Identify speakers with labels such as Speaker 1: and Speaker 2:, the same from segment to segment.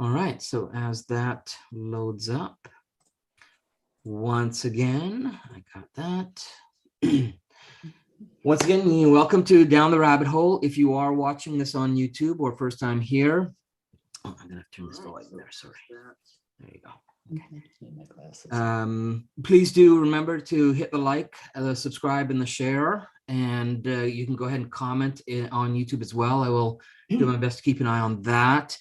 Speaker 1: All right, so as that loads up, once again, I got that. Once again, welcome to Down the Rabbit Hole. If you are watching this on YouTube or first time here, I'm gonna turn this light there, sorry. There you go. Please do remember to hit the like, the subscribe, and the share. And you can go ahead and comment on YouTube as well. I will do my best to keep an eye on that.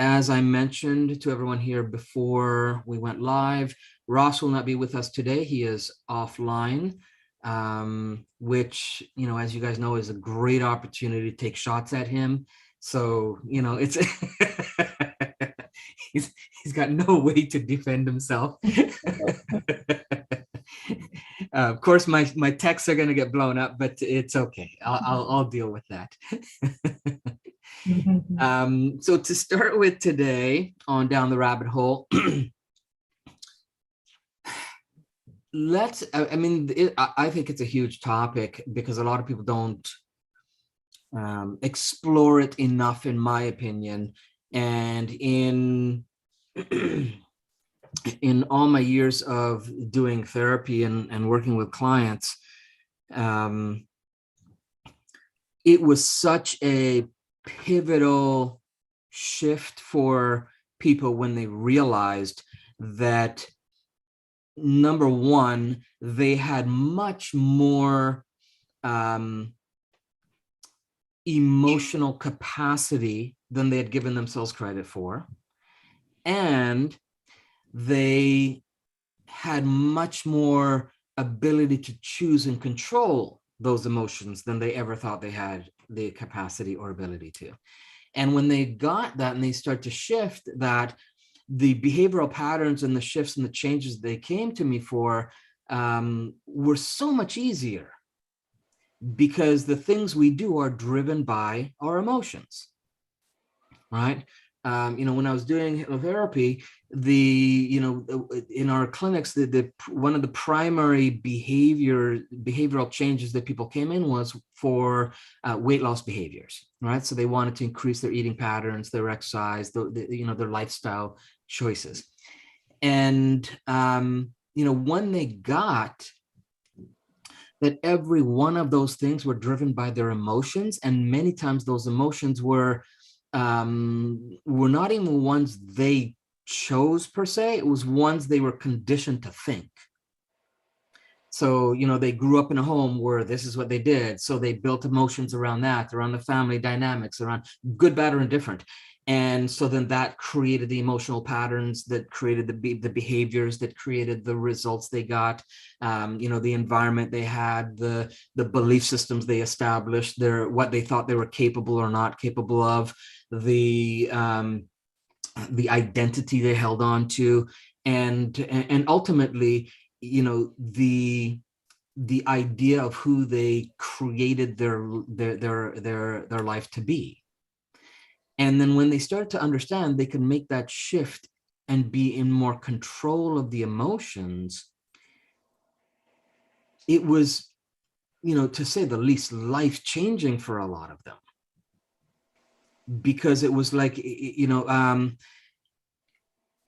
Speaker 1: As I mentioned to everyone here before we went live, Ross will not be with us today. He is offline, which, as you guys know, is a great opportunity to take shots at him. So, it's he's got no way to defend himself. Of course, my texts are going to get blown up, but it's okay. I'll deal with that. So to start with today on Down the Rabbit Hole, I think it's a huge topic because a lot of people don't explore it enough, in my opinion. And in all my years of doing therapy and working with clients, it was such a pivotal shift for people when they realized that, number one, they had much more emotional capacity than they had given themselves credit for, and they had much more ability to choose and control those emotions than they ever thought they had the capacity or ability to. And when they got that and they start to shift that, the behavioral patterns and the shifts and the changes they came to me for were so much easier, because the things we do are driven by our emotions, right? When I was doing hypnotherapy, in our clinics, the one of the primary behavioral changes that people came in was for weight loss behaviors, right? So they wanted to increase their eating patterns, their exercise, their lifestyle choices. And when they got that every one of those things were driven by their emotions, and many times those emotions were not even ones they chose per se, it was ones they were conditioned to think. So, they grew up in a home where this is what they did. So they built emotions around that, around the family dynamics, around good, bad, or indifferent. And so then that created the emotional patterns that created the behaviors that created the results they got, the environment they had, the belief systems they established, what they thought they were capable or not capable of, the identity they held on to, and ultimately, the idea of who they created their life to be. And then when they start to understand they can make that shift and be in more control of the emotions, it was, to say the least, life-changing for a lot of them. Because it was like,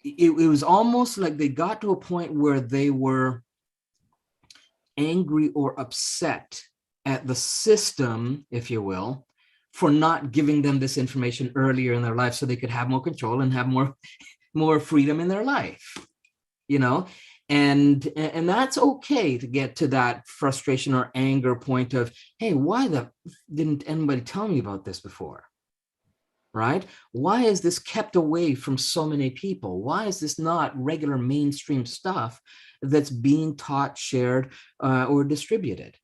Speaker 1: it was almost like they got to a point where they were angry or upset at the system, if you will, for not giving them this information earlier in their life so they could have more control and have more freedom in their life, and that's okay to get to that frustration or anger point of, hey, why didn't anybody tell me about this before? Right? Why is this kept away from so many people? Why is this not regular mainstream stuff that's being taught, shared, or distributed?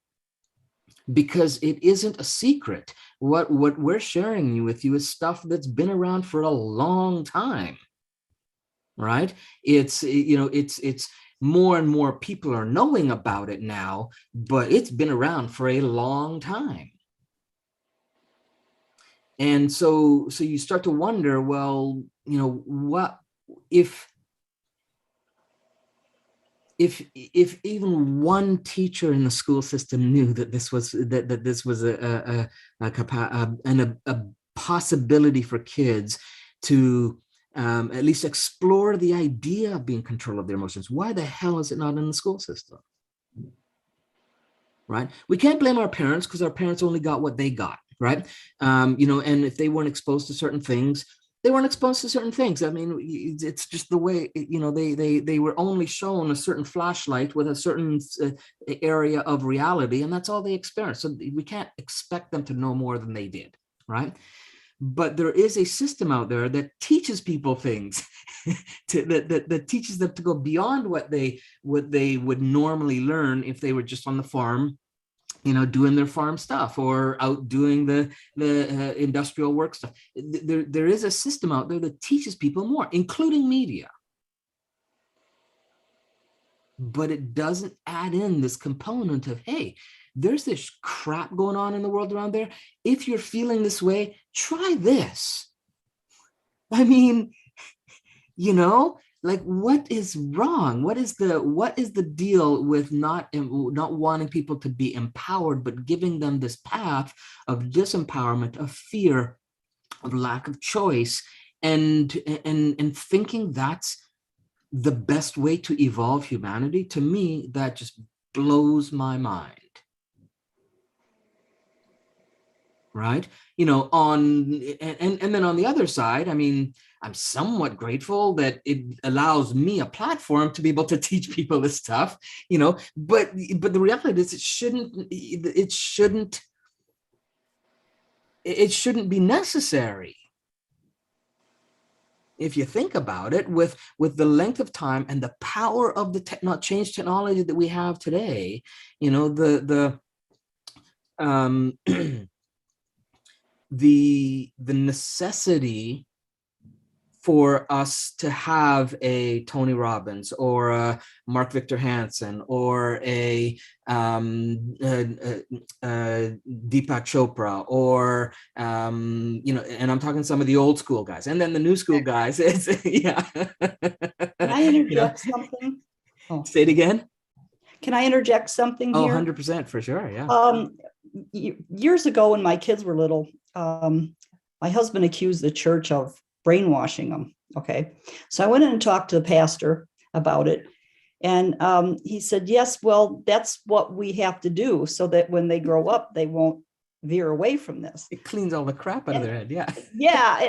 Speaker 1: Because it isn't a secret. What we're sharing with you is stuff that's been around for a long time, right? It's more and more people are knowing about it now, but it's been around for a long time. And so you start to wonder, well, what if even one teacher in the school system knew that this was a possibility for kids to at least explore the idea of being in control of their emotions. Why the hell is it not in the school system? Right? We can't blame our parents because our parents only got what they got, right? And if they weren't exposed to certain things, they weren't exposed to certain things. I mean, it's just the way, they were only shown a certain flashlight with a certain area of reality, and that's all they experienced. So we can't expect them to know more than they did, right? But there is a system out there that teaches people things, that teaches them to go beyond what they would normally learn if they were just on the farm, doing their farm stuff or out doing the industrial work stuff. There is a system out there that teaches people more, including media. But it doesn't add in this component of, hey, there's this crap going on in the world around there. If you're feeling this way, try this. I mean, like, what is wrong? What is the deal with not wanting people to be empowered, but giving them this path of disempowerment, of fear, of lack of choice, and thinking that's the best way to evolve humanity? To me, that just blows my mind. Right? And then on the other side, I mean, I'm somewhat grateful that it allows me a platform to be able to teach people this stuff, but the reality is it shouldn't be necessary. If you think about it, with the length of time and the power of the technology that we have today, the necessity for us to have a Tony Robbins or a Mark Victor Hansen or a Deepak Chopra or and I'm talking some of the old school guys, and then the new school guys. Yeah.
Speaker 2: Can I interject something?
Speaker 1: Oh. Say it again.
Speaker 2: Can I interject something here?
Speaker 1: 100% for sure. Yeah.
Speaker 2: Years ago, when my kids were little, my husband accused the church of brainwashing them. Okay. So I went in and talked to the pastor about it. And he said, yes, well, that's what we have to do so that when they grow up, they won't veer away from this.
Speaker 1: It cleans all the crap out of their head. Yeah.
Speaker 2: Yeah.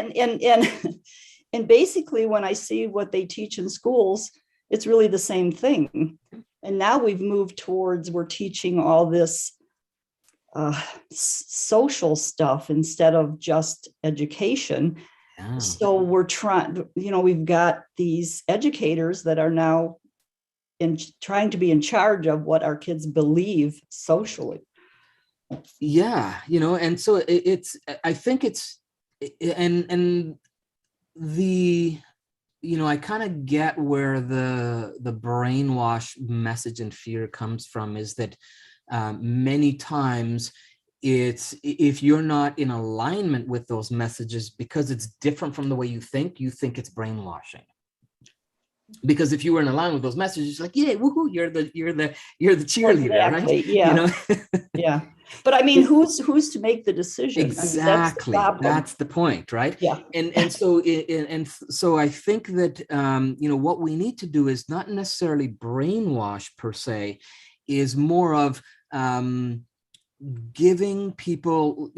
Speaker 2: And basically, when I see what they teach in schools, it's really the same thing. And now we've moved towards, we're teaching all this social stuff instead of just education. Yeah. So we're trying, we've got these educators that are now trying to be in charge of what our kids believe socially.
Speaker 1: Yeah, and so I think it's, and the, I kind of get where the brainwash message and fear comes from, is that many times it's, if you're not in alignment with those messages, because it's different from the way you think it's brainwashing. Because if you were in alignment with those messages, like, yeah, woohoo, you're the cheerleader, exactly, right?
Speaker 2: Yeah. Yeah. But I mean, who's to make the decision?
Speaker 1: Exactly. I mean, that's the point, right?
Speaker 2: Yeah.
Speaker 1: And so I think that what we need to do is not necessarily brainwash per se, is more of giving people,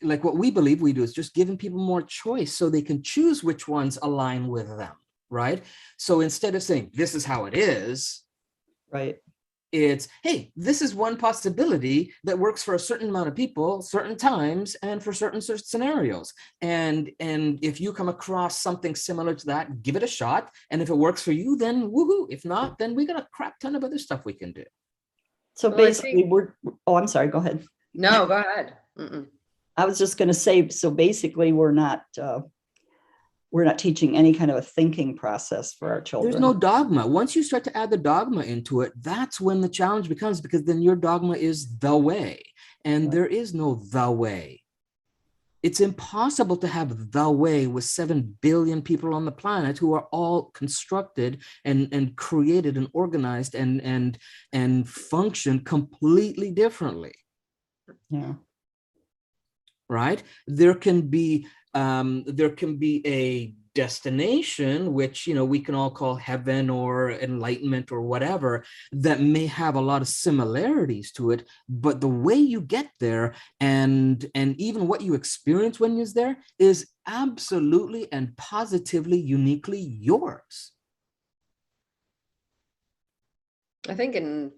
Speaker 1: like what we believe we do is just giving people more choice so they can choose which ones align with them, right? So instead of saying this is how it is,
Speaker 2: right,
Speaker 1: it's, hey, this is one possibility that works for a certain amount of people, certain times, and for certain scenarios. And if you come across something similar to that, give it a shot. And if it works for you, then woohoo. If not, then we got a crap ton of other stuff we can do.
Speaker 2: So basically, I'm sorry, go ahead.
Speaker 3: No, go ahead. Mm-mm.
Speaker 2: I was just going to say, so basically we're not teaching any kind of a thinking process for our children.
Speaker 1: There's no dogma. Once you start to add the dogma into it, that's when the challenge becomes, because then your dogma is the way, and right. There is no the way. It's impossible to have the way with 7 billion people on the planet who are all constructed and created and organized and function completely differently.
Speaker 2: Yeah.
Speaker 1: Right? There can be a destination, which, we can all call heaven or enlightenment or whatever, that may have a lot of similarities to it, but the way you get there and even what you experience when you're there is absolutely and positively uniquely yours.
Speaker 3: I think in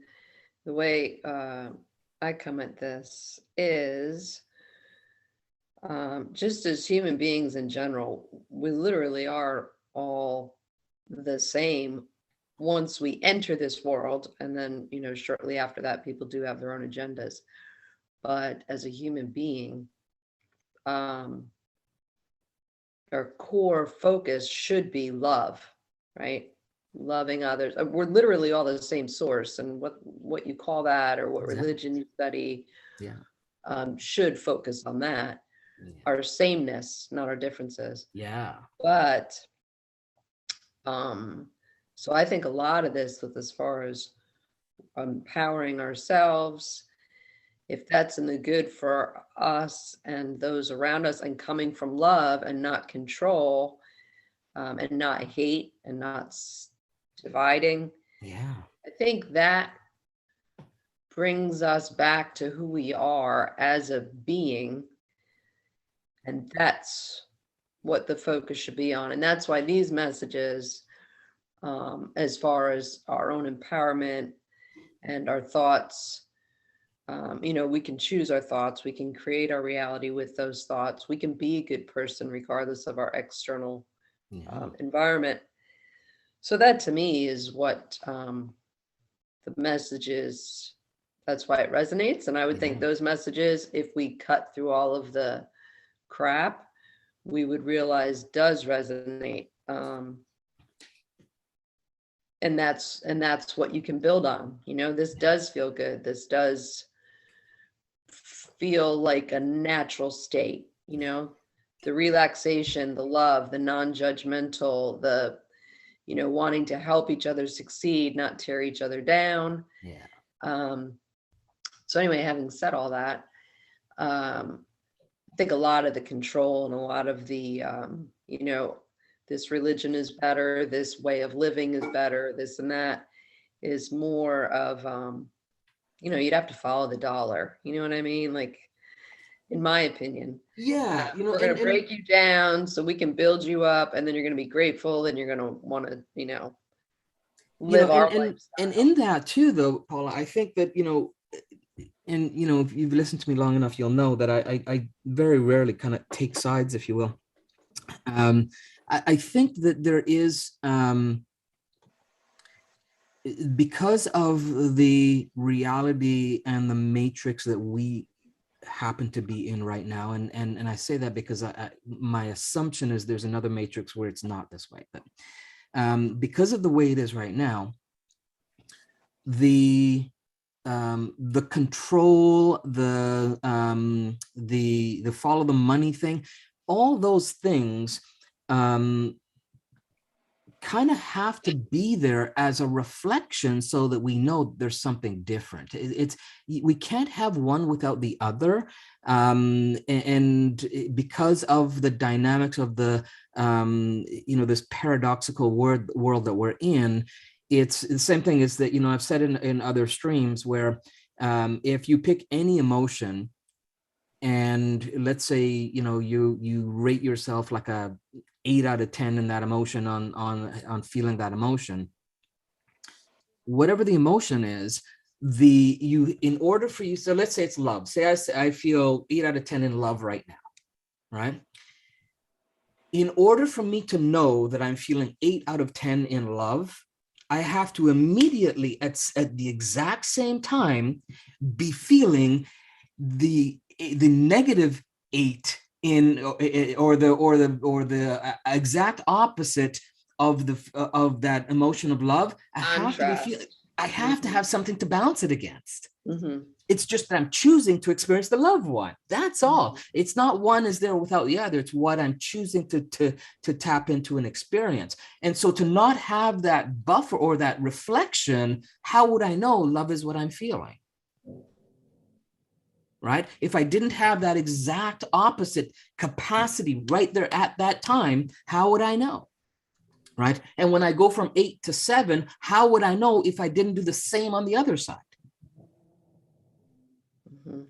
Speaker 3: the way I come at this is just as human beings in general, we literally are all the same once we enter this world. And then, shortly after that, people do have their own agendas. But as a human being, our core focus should be love, right? Loving others. We're literally all the same source, and what you call that or what religion you study should focus on that. Our sameness, not our differences. But so I think a lot of this with as far as empowering ourselves, if that's in the good for us and those around us, and coming from love and not control, and not hate and not dividing, I think that brings us back to who we are as a being. And that's what the focus should be on. And that's why these messages, as far as our own empowerment and our thoughts, we can choose our thoughts. We can create our reality with those thoughts. We can be a good person regardless of our external environment. So that to me is what the message is. That's why it resonates. And I would think those messages, if we cut through all of the crap, we would realize does resonate, and that's what you can build on. This does feel good. This does feel like a natural state. The relaxation, the love, the non-judgmental, the wanting to help each other succeed, not tear each other down. So anyway, having said all that, I think a lot of the control and a lot of the, this religion is better, this way of living is better, this and that is more of, you'd have to follow the dollar. You know what I mean? Like, in my opinion.
Speaker 1: We're
Speaker 3: going to break you down so we can build you up, and then you're going to be grateful, and you're going to want to, live our lifestyle.
Speaker 1: And in that too, though, Paula, I think that, and if you've listened to me long enough, you'll know that I very rarely kind of take sides, if you will. I think that there is, because of the reality and the matrix that we happen to be in right now, and I say that because my assumption is there's another matrix where it's not this way, but because of the way it is right now, the control, the follow the money thing, all those things kind of have to be there as a reflection so that we know there's something different. We can't have one without the other, and because of the dynamics of the this paradoxical world that we're in. It's the same thing as that, I've said in other streams where if you pick any emotion and let's say, you rate yourself like a 8 out of 10 in that emotion on feeling that emotion, whatever the emotion is, in order for you, so let's say it's love. Say I feel 8 out of 10 in love right now, right? In order for me to know that I'm feeling 8 out of 10 in love, I have to immediately at the exact same time be feeling the negative 8 in or the exact opposite of that emotion of love. I have to have something to balance it against.
Speaker 3: Mm-hmm.
Speaker 1: It's just that I'm choosing to experience the loved one. That's all. It's not one is there without the other. It's what I'm choosing to tap into an experience. And so to not have that buffer or that reflection, how would I know love is what I'm feeling? right? If I didn't have that exact opposite capacity right there at that time, how would I know? Right? And when I go from 8 to 7, how would I know if I didn't do the same on the other side?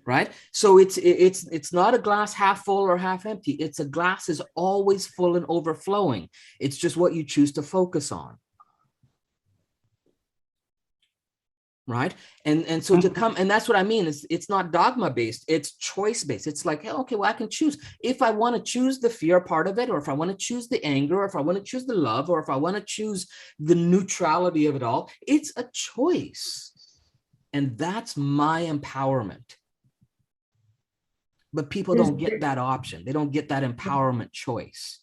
Speaker 1: Right? So it's not a glass half full or half empty. It's a glass is always full and overflowing. It's just what you choose to focus on. Right? And so to come, and that's what I mean, is it's not dogma based, it's choice based. It's like, hey, okay, well, I can choose. If I want to choose the fear part of it, or if I want to choose the anger, or if I want to choose the love, or if I want to choose the neutrality of it all, it's a choice. And that's my empowerment. But people don't get that option. They don't get that empowerment choice.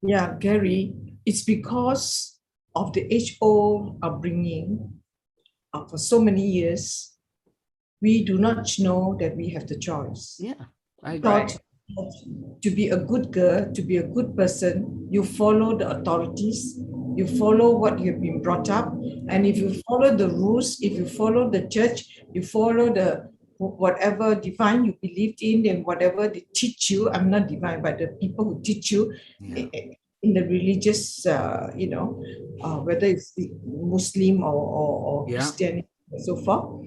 Speaker 4: Yeah, Gary, it's because of the HO upbringing for so many years, we do not know that we have the choice.
Speaker 1: Yeah, I agree.
Speaker 4: To be a good girl, to be a good person, you follow the authorities, you follow what you've been brought up. And if you follow the rules, if you follow the church, you follow the whatever divine you believed in, and whatever they teach you, I'm not divine, but the people who teach you in the religious, whether it's the Muslim or Christianity and so forth,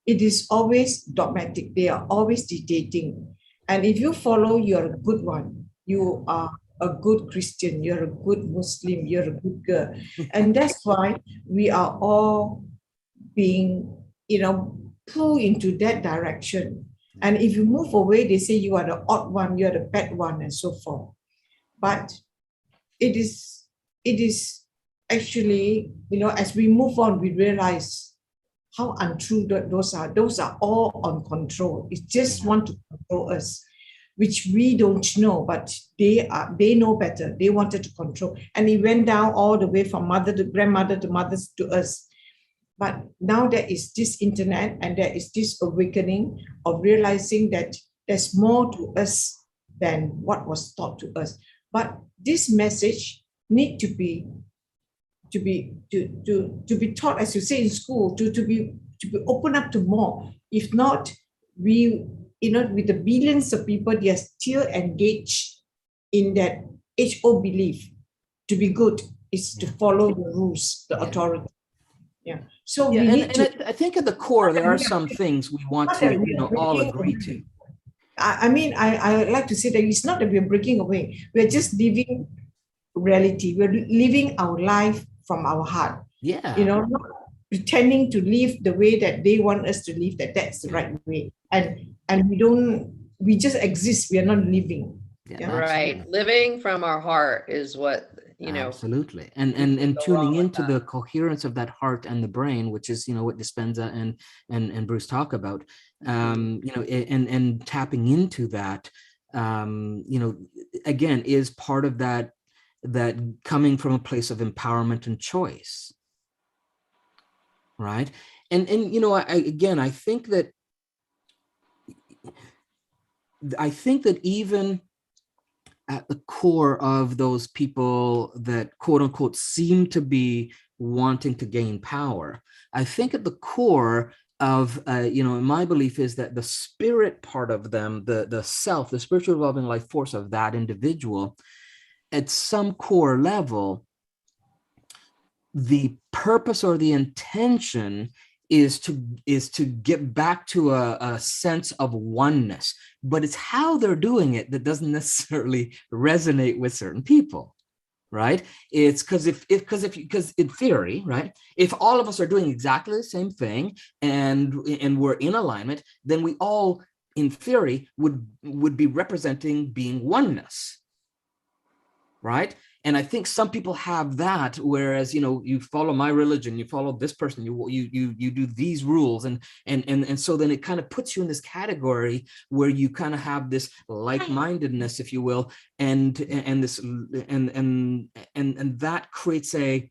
Speaker 4: it is always dogmatic. They are always dictating. And if you follow, you're a good one. You are a good Christian. You're a good Muslim. You're a good girl. And that's why we are all being, pulled into that direction. And if you move away, they say you are the odd one, you're the bad one, and so forth. But it is actually, as we move on, we realize how untrue those are. Those are all on control. It just want to control us, which we don't know, but they know better. They wanted to control. And it went down all the way from mother to grandmother to mothers to us. But now there is this internet, and there is this awakening of realizing that there's more to us than what was taught to us. But this message need to be taught, as you say, in school, to be open up to more. If not, we, with the billions of people, they are still engaged in that HO belief. To be good is to follow the rules, the authority. Yeah. So we need to.
Speaker 1: I think at the core, there are some things we want to, all agree to.
Speaker 4: I like to say that it's not that we're breaking away. We're just living reality. We're living our life from our heart.
Speaker 1: Yeah.
Speaker 4: Not pretending to live the way that they want us to live, that's the right way. And we just exist. We are not living.
Speaker 3: Yeah. Right. Living from our heart is what,
Speaker 1: Absolutely. And tuning into the coherence of that heart and the brain, which is, what Dispenza and Bruce talk about, and tapping into that, again, is part of that coming from a place of empowerment and choice. Right. And I think that even at the core of those people that quote unquote seem to be wanting to gain power, I think at the core of, my belief is that the spirit part of them, the self, the spiritual evolving life force of that individual, at some core level, the purpose or the intention is to get back to a sense of oneness, but it's how they're doing it that doesn't necessarily resonate with certain people, right? It's because in theory, right, if all of us are doing exactly the same thing and we're in alignment, then we all, in theory, would be representing being oneness, right? And I think some people have that, whereas, you follow my religion, you follow this person, you do these rules, and so then it kind of puts you in this category where you kind of have this like-mindedness, if you will, and that creates a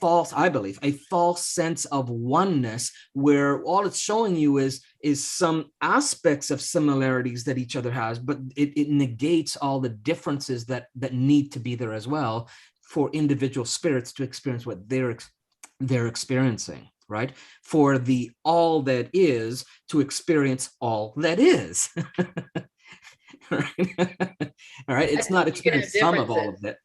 Speaker 1: false sense of oneness, where all it's showing you is some aspects of similarities that each other has, but it negates all the differences that need to be there as well for individual spirits to experience what they're experiencing. right? For the all that is to experience all that is. Right? All right. It's not
Speaker 3: You can have
Speaker 1: experience some of all
Speaker 3: differences.
Speaker 1: of it.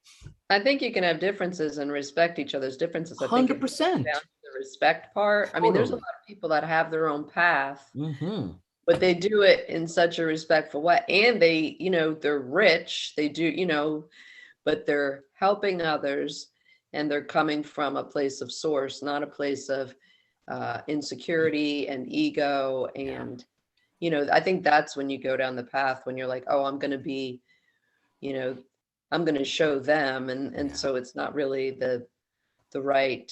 Speaker 3: I think you can have differences and respect each other's differences. I think it comes
Speaker 1: 100%.
Speaker 3: down to the respect part. I mean, there's a
Speaker 1: Totally.
Speaker 3: lot of people that have their own path,
Speaker 1: Mm-hmm.
Speaker 3: but they do it in such a respectful way. And they, they're rich. They do, but they're helping others, and they're coming from a place of source, not a place of insecurity and ego. And, I think that's when you go down the path when you're like, oh, I'm going to be, you know, I'm going to show them. And
Speaker 1: Yeah.
Speaker 3: so it's not really the right,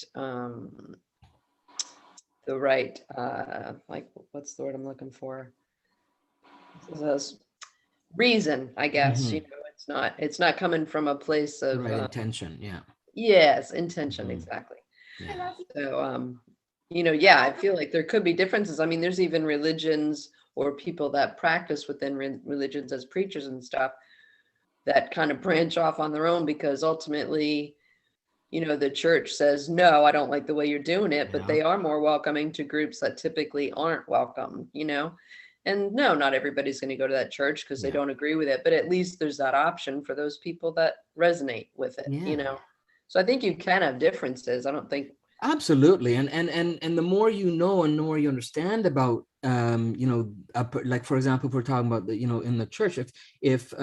Speaker 3: like, what's the word I'm looking for? This reason, I guess,
Speaker 1: Mhm.
Speaker 3: it's not coming from a place
Speaker 1: The
Speaker 3: of,
Speaker 1: right intention. Yeah.
Speaker 3: yes, intention,
Speaker 1: Mhm.
Speaker 3: exactly.
Speaker 1: Yeah.
Speaker 3: So, yeah, I feel like there could be differences. I mean, there's even religions or people that practice within religions as preachers and stuff that kind of branch off on their own, because ultimately, the church says, no, I don't like the way you're doing it, but
Speaker 1: Yeah.
Speaker 3: they are more welcoming to groups that typically aren't welcome, and no, not everybody's going to go to that church because they
Speaker 1: Yeah.
Speaker 3: don't agree with it, but at least there's that option for those people that resonate with it,
Speaker 1: Yeah.
Speaker 3: So I think you can have differences. I don't think.
Speaker 1: Absolutely. And the more you know and the more you understand about like, for example, if we're talking about the, in the church, if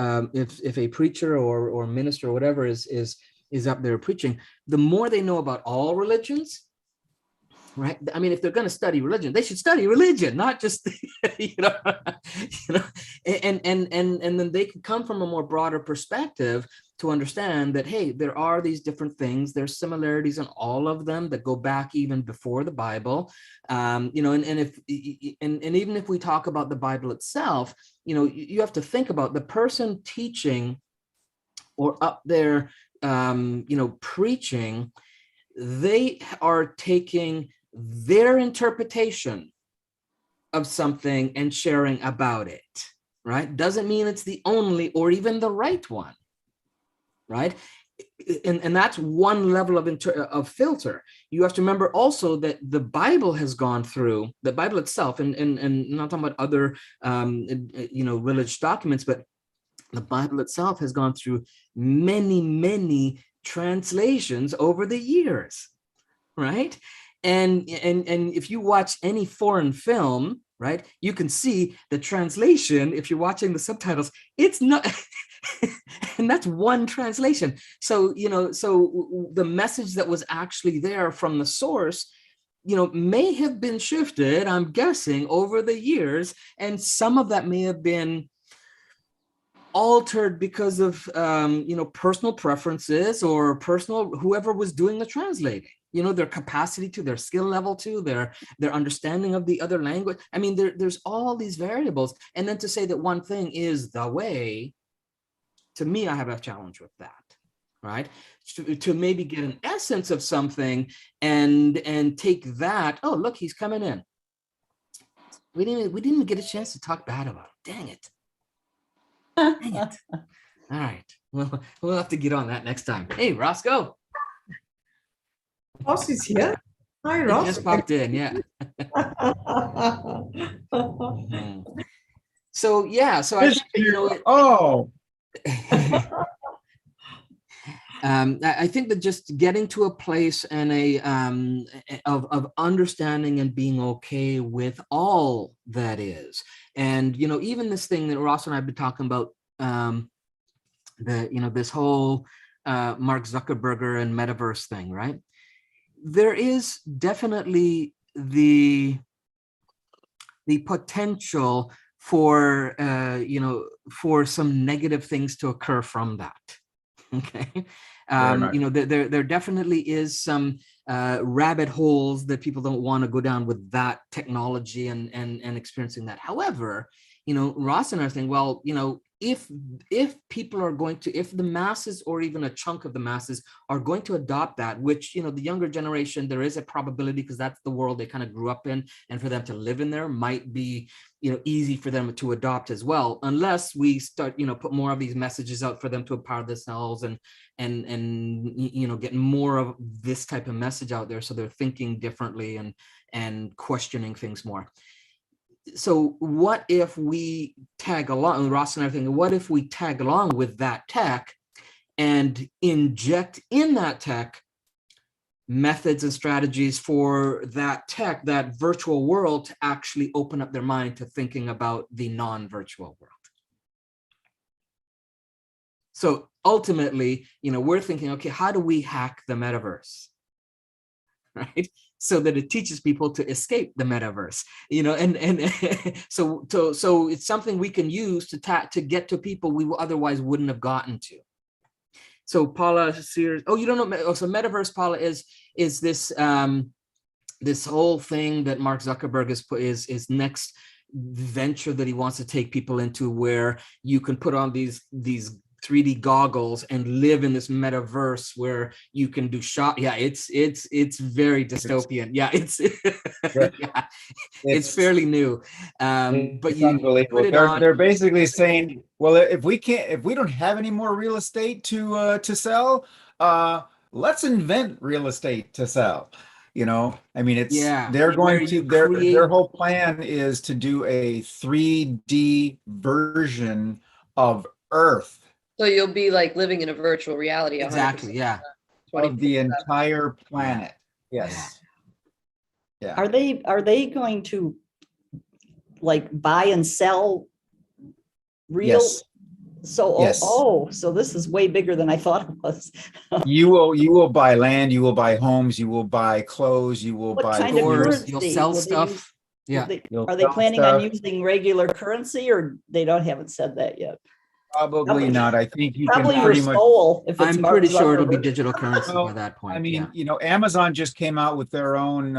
Speaker 1: a preacher or minister or whatever is up there preaching, the more they know about all religions, right? I mean, if they're going to study religion, they should study religion, not just you know, and then they can come from a more broader perspective to understand that, hey, there are these different things. There's similarities in all of them that go back even before the Bible, and if and even if we talk about the Bible itself, you have to think about the person teaching or up there, preaching. They are taking their interpretation of something and sharing about it, right? Doesn't mean it's the only or even the right one, right? And that's one level of filter. You have to remember also that the Bible has gone through, the Bible itself, and not talking about other religious documents, but the Bible itself has gone through many translations over the years, right? And if you watch any foreign film, right, you can see the translation. If you're watching the subtitles, it's not, and that's one translation. So so the message that was actually there from the source, may have been shifted, I'm guessing, over the years, and some of that may have been altered because of personal preferences or personal, whoever was doing the translating, their capacity to, their skill level to, their understanding of the other language. I mean, there's all these variables, and then to say that one thing is the way, to me, I have a challenge with that, right? To maybe get an essence of something and take that, oh, look, he's coming in, we didn't even get a chance to talk bad about it. Dang it. Dang it. All right. Well, we'll have to get on that next time. Hey, Roscoe.
Speaker 4: Ross is here. Hi,
Speaker 1: He
Speaker 4: Ross.
Speaker 1: just popped in. Yeah. So yeah. So I think I think that just getting to a place and of understanding and being okay with all that is, and even this thing that Ross and I have been talking about, this whole Mark Zuckerberg and metaverse thing, right? There is definitely the potential for for some negative things to occur from that. Okay. There definitely is some rabbit holes that people don't want to go down with that technology and experiencing that. However, Ross and I are saying, well, if people are going to, if the masses or even a chunk of the masses are going to adopt that, which, you know, the younger generation, there is a probability, because that's the world they kind of grew up in, and for them to live in there might be, you know, easy for them to adopt as well, unless we start, you know, put more of these messages out for them to empower themselves and you know, get more of this type of message out there, so they're thinking differently and questioning things more. So what if we tag along, Ross and I are thinking, what if we tag along with that tech and inject in that tech methods and strategies for that tech, that virtual world, to actually open up their mind to thinking about the non-virtual world? So ultimately, you know, we're thinking, okay, how do we hack the metaverse? Right? So that it teaches people to escape the metaverse, you know, and so it's something we can use to get to people we otherwise wouldn't have gotten to. So Paula Sears, oh, you don't know, so metaverse, Paula, is this this whole thing that Mark Zuckerberg is next venture that he wants to take people into, where you can put on these 3D goggles and live in this metaverse where you can do shot. Yeah, it's very dystopian. Yeah, it's fairly new. But
Speaker 5: it's
Speaker 1: you
Speaker 5: unbelievable.
Speaker 1: put it on.
Speaker 5: They're basically saying, well, if we don't have any more real estate to sell, let's invent real estate to sell. You know, I mean, they're going to, their whole plan is to do a 3D version of Earth.
Speaker 3: So you'll be like living in a virtual reality. 100%,
Speaker 1: exactly. Yeah.
Speaker 5: Of the entire planet. Yes. Yeah.
Speaker 2: Are they going to like buy and sell real?
Speaker 5: Yes.
Speaker 2: So
Speaker 5: Yes.
Speaker 2: So this is way bigger than I thought it was.
Speaker 5: You will buy land, you will buy homes, you will buy clothes, you will buy
Speaker 2: kind of currency
Speaker 1: you'll sell
Speaker 2: will
Speaker 1: stuff. Yeah.
Speaker 2: Are they planning on using regular currency, or they haven't said that yet?
Speaker 5: Probably not. I think you
Speaker 2: Probably
Speaker 5: can
Speaker 2: your
Speaker 5: pretty much.
Speaker 2: soul. If it's
Speaker 1: I'm pretty sure it'll be
Speaker 2: Zuckerberg.
Speaker 1: digital currency
Speaker 5: Well,
Speaker 1: by that point.
Speaker 5: I mean,
Speaker 1: yeah.
Speaker 5: you know, Amazon just came out with their own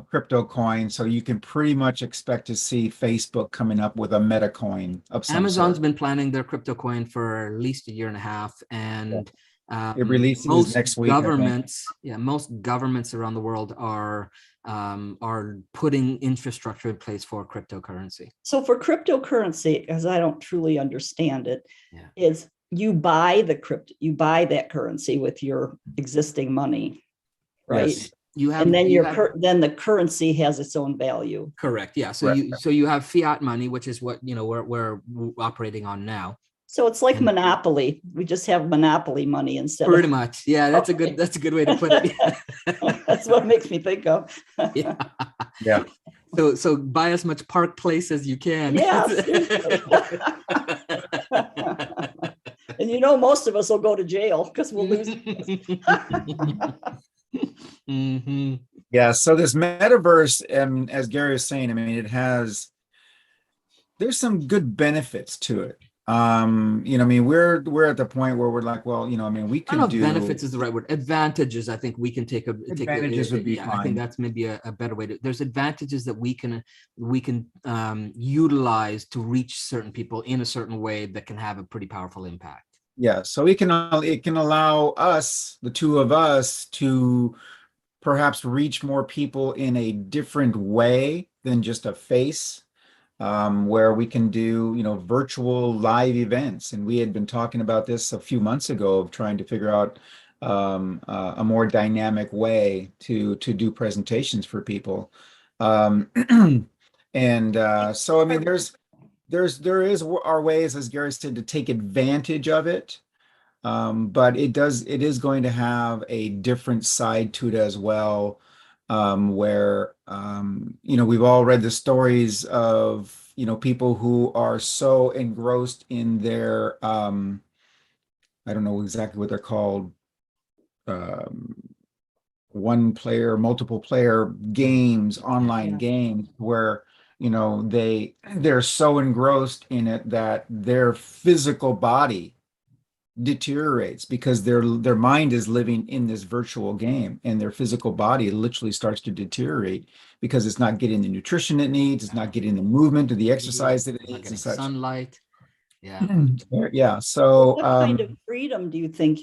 Speaker 5: crypto coin, so you can pretty much expect to see Facebook coming up with a meta coin of some
Speaker 1: Amazon's
Speaker 5: sort.
Speaker 1: been planning their crypto coin for at least a year and a half, and
Speaker 5: It releases next week,
Speaker 1: governments, most governments around the world are putting infrastructure in place for cryptocurrency.
Speaker 2: So for cryptocurrency, because I don't truly understand it, is you buy that currency with your existing money, right?
Speaker 5: Yes.
Speaker 2: And then then the currency has its own value.
Speaker 1: Correct. Yeah. So you have fiat money, which is what, you know, we're operating on now.
Speaker 2: So it's like Monopoly. We just have Monopoly money instead.
Speaker 1: Pretty much. Yeah, that's a good way to put it.
Speaker 2: That's what it makes me think of.
Speaker 5: Yeah.
Speaker 1: So buy as much Park Place as you can.
Speaker 2: Yes. And you know, most of us will go to jail because we'll lose.
Speaker 1: Mm-hmm.
Speaker 5: Yeah. So this metaverse, as Gary was saying, I mean, there's some good benefits to it. You know, I mean, we're at the point where we're like, well, you know, I mean, we can do
Speaker 1: benefits is the right word. Advantages, I think we can take
Speaker 5: advantages would be fine.
Speaker 1: I think that's maybe a better way to. There's advantages that we can utilize to reach certain people in a certain way that can have a pretty powerful impact.
Speaker 5: Yeah, so it can allow us, the two of us, to perhaps reach more people in a different way than just a face. Where we can do, you know, virtual live events. And we had been talking about this a few months ago of trying to figure out a more dynamic way to do presentations for people. So, I mean, there are ways, as Gary said, to take advantage of it. But it is going to have a different side to it as well. Where you know, we've all read the stories of, you know, people who are so engrossed in their I don't know exactly what they're called, one player, multiple player games, online games, where, you know, they're so engrossed in it that their physical body deteriorates because their mind is living in this virtual game, and their physical body literally starts to deteriorate because it's not getting the nutrition it needs, it's not getting the movement or the exercise that it needs, and such.
Speaker 1: Sunlight. Yeah.
Speaker 5: Yeah. So
Speaker 2: What kind of freedom do you think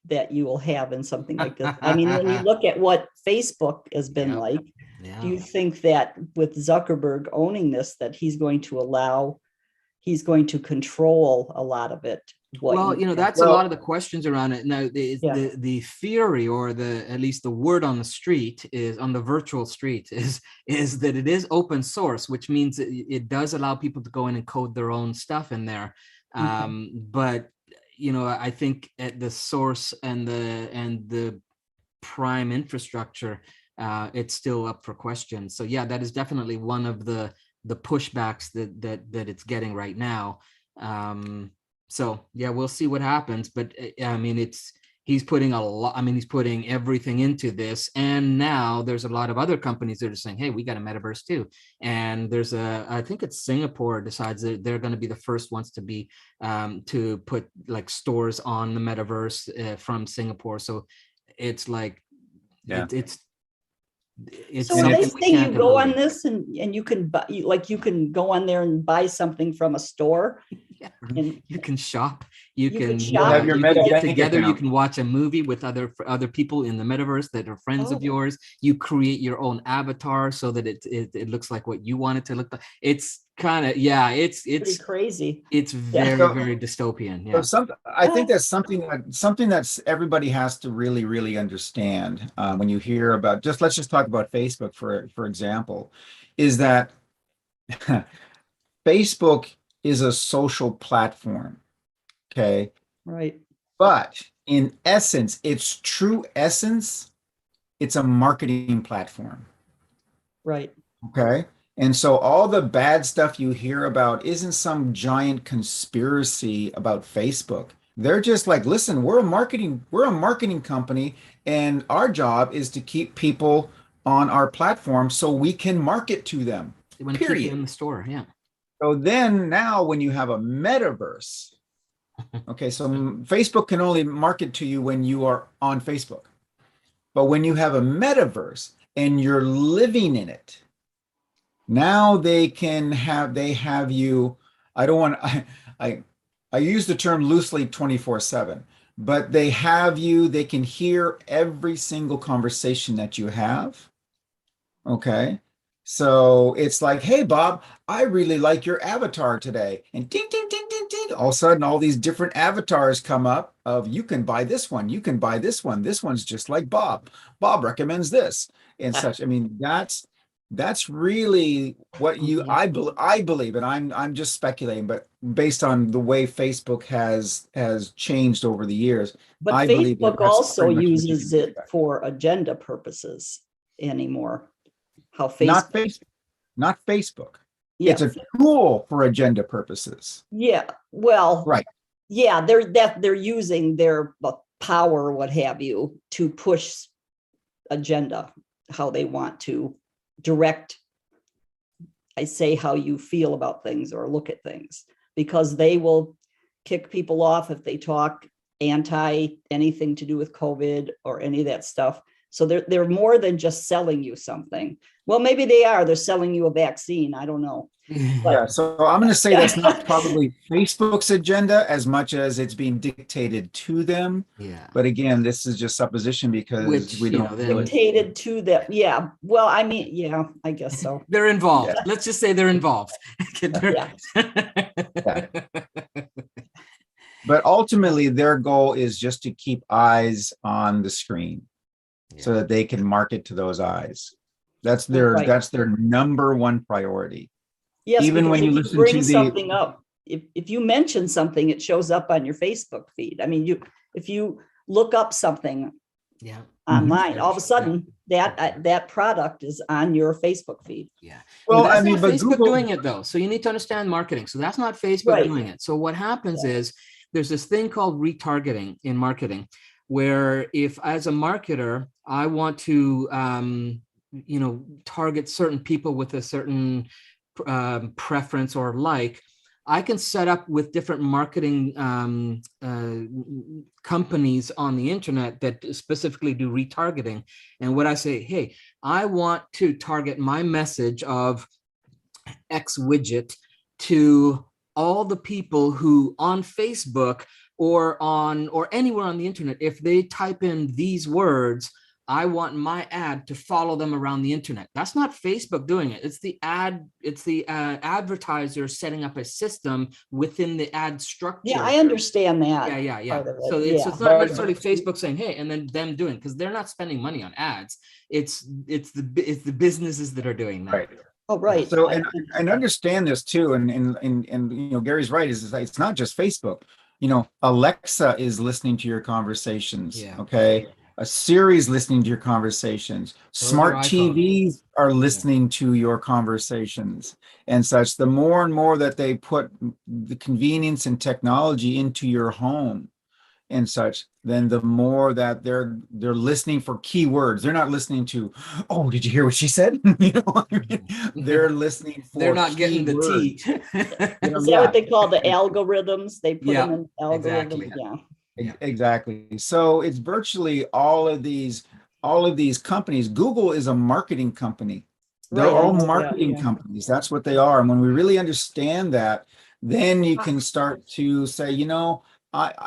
Speaker 2: that you will have in something like this? I mean, when you look at what Facebook has been
Speaker 1: Yep.
Speaker 2: like,
Speaker 1: Yeah.
Speaker 2: do you think that with Zuckerberg owning this, that he's going to control a lot of it?
Speaker 1: Well, you know, that's a lot of the questions around it. Now, the theory, or at least the word on the street, is on the virtual street, is that it is open source, which means it does allow people to go in and code their own stuff in there. But you know, I think at the source and the prime infrastructure, it's still up for question. So yeah, that is definitely one of the pushbacks that it's getting right now. So yeah, we'll see what happens. But I mean, he's putting a lot. I mean, he's putting everything into this, and now there's a lot of other companies that are saying, "Hey, we got a metaverse too." And I think it's Singapore decides that they're going to be the first ones to be to put like stores on the metaverse from Singapore. So it's like, it's
Speaker 2: so when they
Speaker 1: something we
Speaker 2: say you
Speaker 1: can't
Speaker 2: go on
Speaker 1: avoid.
Speaker 2: this and you can buy, you can go on there and buy something from a store.
Speaker 1: Yeah.
Speaker 2: And
Speaker 1: You can shop. You can
Speaker 2: shop.
Speaker 5: have your
Speaker 1: you
Speaker 5: meta
Speaker 1: can get
Speaker 5: bank
Speaker 1: together. You
Speaker 5: account.
Speaker 1: can watch a movie with other people in the metaverse that are friends of
Speaker 2: Oh.
Speaker 1: yours. You create your own avatar so that it looks like what you want it to look like. It's kind of, yeah, it's
Speaker 2: pretty crazy.
Speaker 1: it's very,
Speaker 5: So-
Speaker 1: very dystopian.
Speaker 5: So
Speaker 1: Yeah.
Speaker 5: I think that's something that's everybody has to really, really understand when you hear about, let's just talk about Facebook for example, is that Facebook is a social platform, okay?
Speaker 2: Right.
Speaker 5: But in essence, its true essence, it's a marketing platform,
Speaker 2: Right.
Speaker 5: okay? And so all the bad stuff you hear about isn't some giant conspiracy about Facebook. They're just like, listen, we're a marketing company, and our job is to keep people on our platform so we can market to them.
Speaker 1: They want to keep you
Speaker 5: Period.
Speaker 1: in the store. Yeah.
Speaker 5: So then now when you have a metaverse, okay, so Facebook can only market to you when you are on Facebook. But when you have a metaverse and you're living in it, now they have you. I don't want I use the term loosely 24/7, but they have you, they can hear every single conversation that you have. Okay. So it's like, hey, Bob, I really like your avatar today. And ding, ding, ding, ding, ding. All of a sudden, all these different avatars come up of you can buy this one, you can buy this one. This one's just like Bob. Bob recommends this and such. I mean, that's really what I believe, and I'm just speculating, but based on the way Facebook has changed over the years,
Speaker 2: But
Speaker 5: I believe
Speaker 2: Facebook
Speaker 5: that's
Speaker 2: also
Speaker 5: pretty much what you
Speaker 2: uses
Speaker 5: can
Speaker 2: it
Speaker 5: expect.
Speaker 2: for agenda purposes anymore. How
Speaker 5: Not
Speaker 2: Facebook,
Speaker 5: Facebook, not Facebook.
Speaker 2: yeah,
Speaker 5: It's a tool for agenda purposes.
Speaker 2: yeah. Well,
Speaker 5: Right.
Speaker 2: yeah, they're using their power, what have you, to push agenda, how they want to direct, I say, how you feel about things or look at things, because they will kick people off if they talk anti anything to do with COVID or any of that stuff. So they're more than just selling you something. Well, maybe they are. They're selling you a vaccine. I don't know.
Speaker 5: Yeah. So I'm going to say that's not probably Facebook's agenda as much as it's being dictated to them.
Speaker 1: Yeah.
Speaker 5: But again, this is just supposition because
Speaker 1: Which,
Speaker 5: we
Speaker 1: you
Speaker 5: don't
Speaker 1: know,
Speaker 5: really.
Speaker 1: then
Speaker 2: Dictated to them. Yeah. Well, I mean, yeah, I guess so.
Speaker 1: they're involved.
Speaker 5: Yeah.
Speaker 1: Let's just say they're involved.
Speaker 2: Yeah.
Speaker 5: But ultimately, their goal is just to keep eyes on the screen so that they can market to those eyes. That's their
Speaker 2: Right.
Speaker 5: that's their number one priority.
Speaker 2: Yes,
Speaker 5: Even when
Speaker 2: because
Speaker 5: you
Speaker 2: if
Speaker 5: listen
Speaker 2: bring
Speaker 5: to
Speaker 2: something up, if you mention something, it shows up on your Facebook feed. I mean, if you look up something
Speaker 1: Yeah.
Speaker 2: online, all of a sudden that product is on your Facebook feed.
Speaker 1: Yeah.
Speaker 5: Well,
Speaker 1: that's
Speaker 5: I mean,
Speaker 1: not
Speaker 5: but
Speaker 1: Facebook
Speaker 5: Google-
Speaker 1: doing it though. So you need to understand marketing. So that's not Facebook
Speaker 2: Right.
Speaker 1: doing it. So what happens is there's this thing called retargeting in marketing, where if as a marketer, I want to, target certain people with a certain preference or like, I can set up with different marketing companies on the internet that specifically do retargeting. And what I say, hey, I want to target my message of X widget to all the people who on Facebook or anywhere on the internet, if they type in these words, I want my ad to follow them around the internet. That's not Facebook doing it. It's the advertiser setting up a system within the ad structure.
Speaker 2: Yeah, I understand that.
Speaker 1: Yeah.
Speaker 2: part of it.
Speaker 1: So
Speaker 2: Yeah.
Speaker 1: it's not necessarily Facebook saying, hey, and then them doing, because they're not spending money on ads. It's the businesses that are doing that.
Speaker 5: Right.
Speaker 2: Oh, right.
Speaker 5: So, and understand this too, and you know, Gary's right, is that it's not just Facebook. You know, Alexa is listening to your conversations.
Speaker 1: Yeah.
Speaker 5: Okay. A Siri is listening to your conversations.
Speaker 1: So
Speaker 5: Smart
Speaker 1: are iPhones.
Speaker 5: TVs are listening to your conversations and such. The more and more that they put the convenience and technology into your home and such, then the more that they're listening for keywords. They're not listening to, oh, did you hear what she said? You know what I mean? They're listening for
Speaker 1: They're not getting the tea.
Speaker 5: You know,
Speaker 2: Is that what they call the algorithms? They put
Speaker 1: Yeah,
Speaker 2: them in algorithms.
Speaker 1: exactly.
Speaker 2: Yeah.
Speaker 1: Yeah.
Speaker 5: Exactly. So it's virtually all of these companies. Google is a marketing company. They're
Speaker 2: Right, I
Speaker 5: all
Speaker 2: know that,
Speaker 5: marketing
Speaker 2: yeah.
Speaker 5: companies. That's what they are. And when we really understand that, then you can start to say, you know,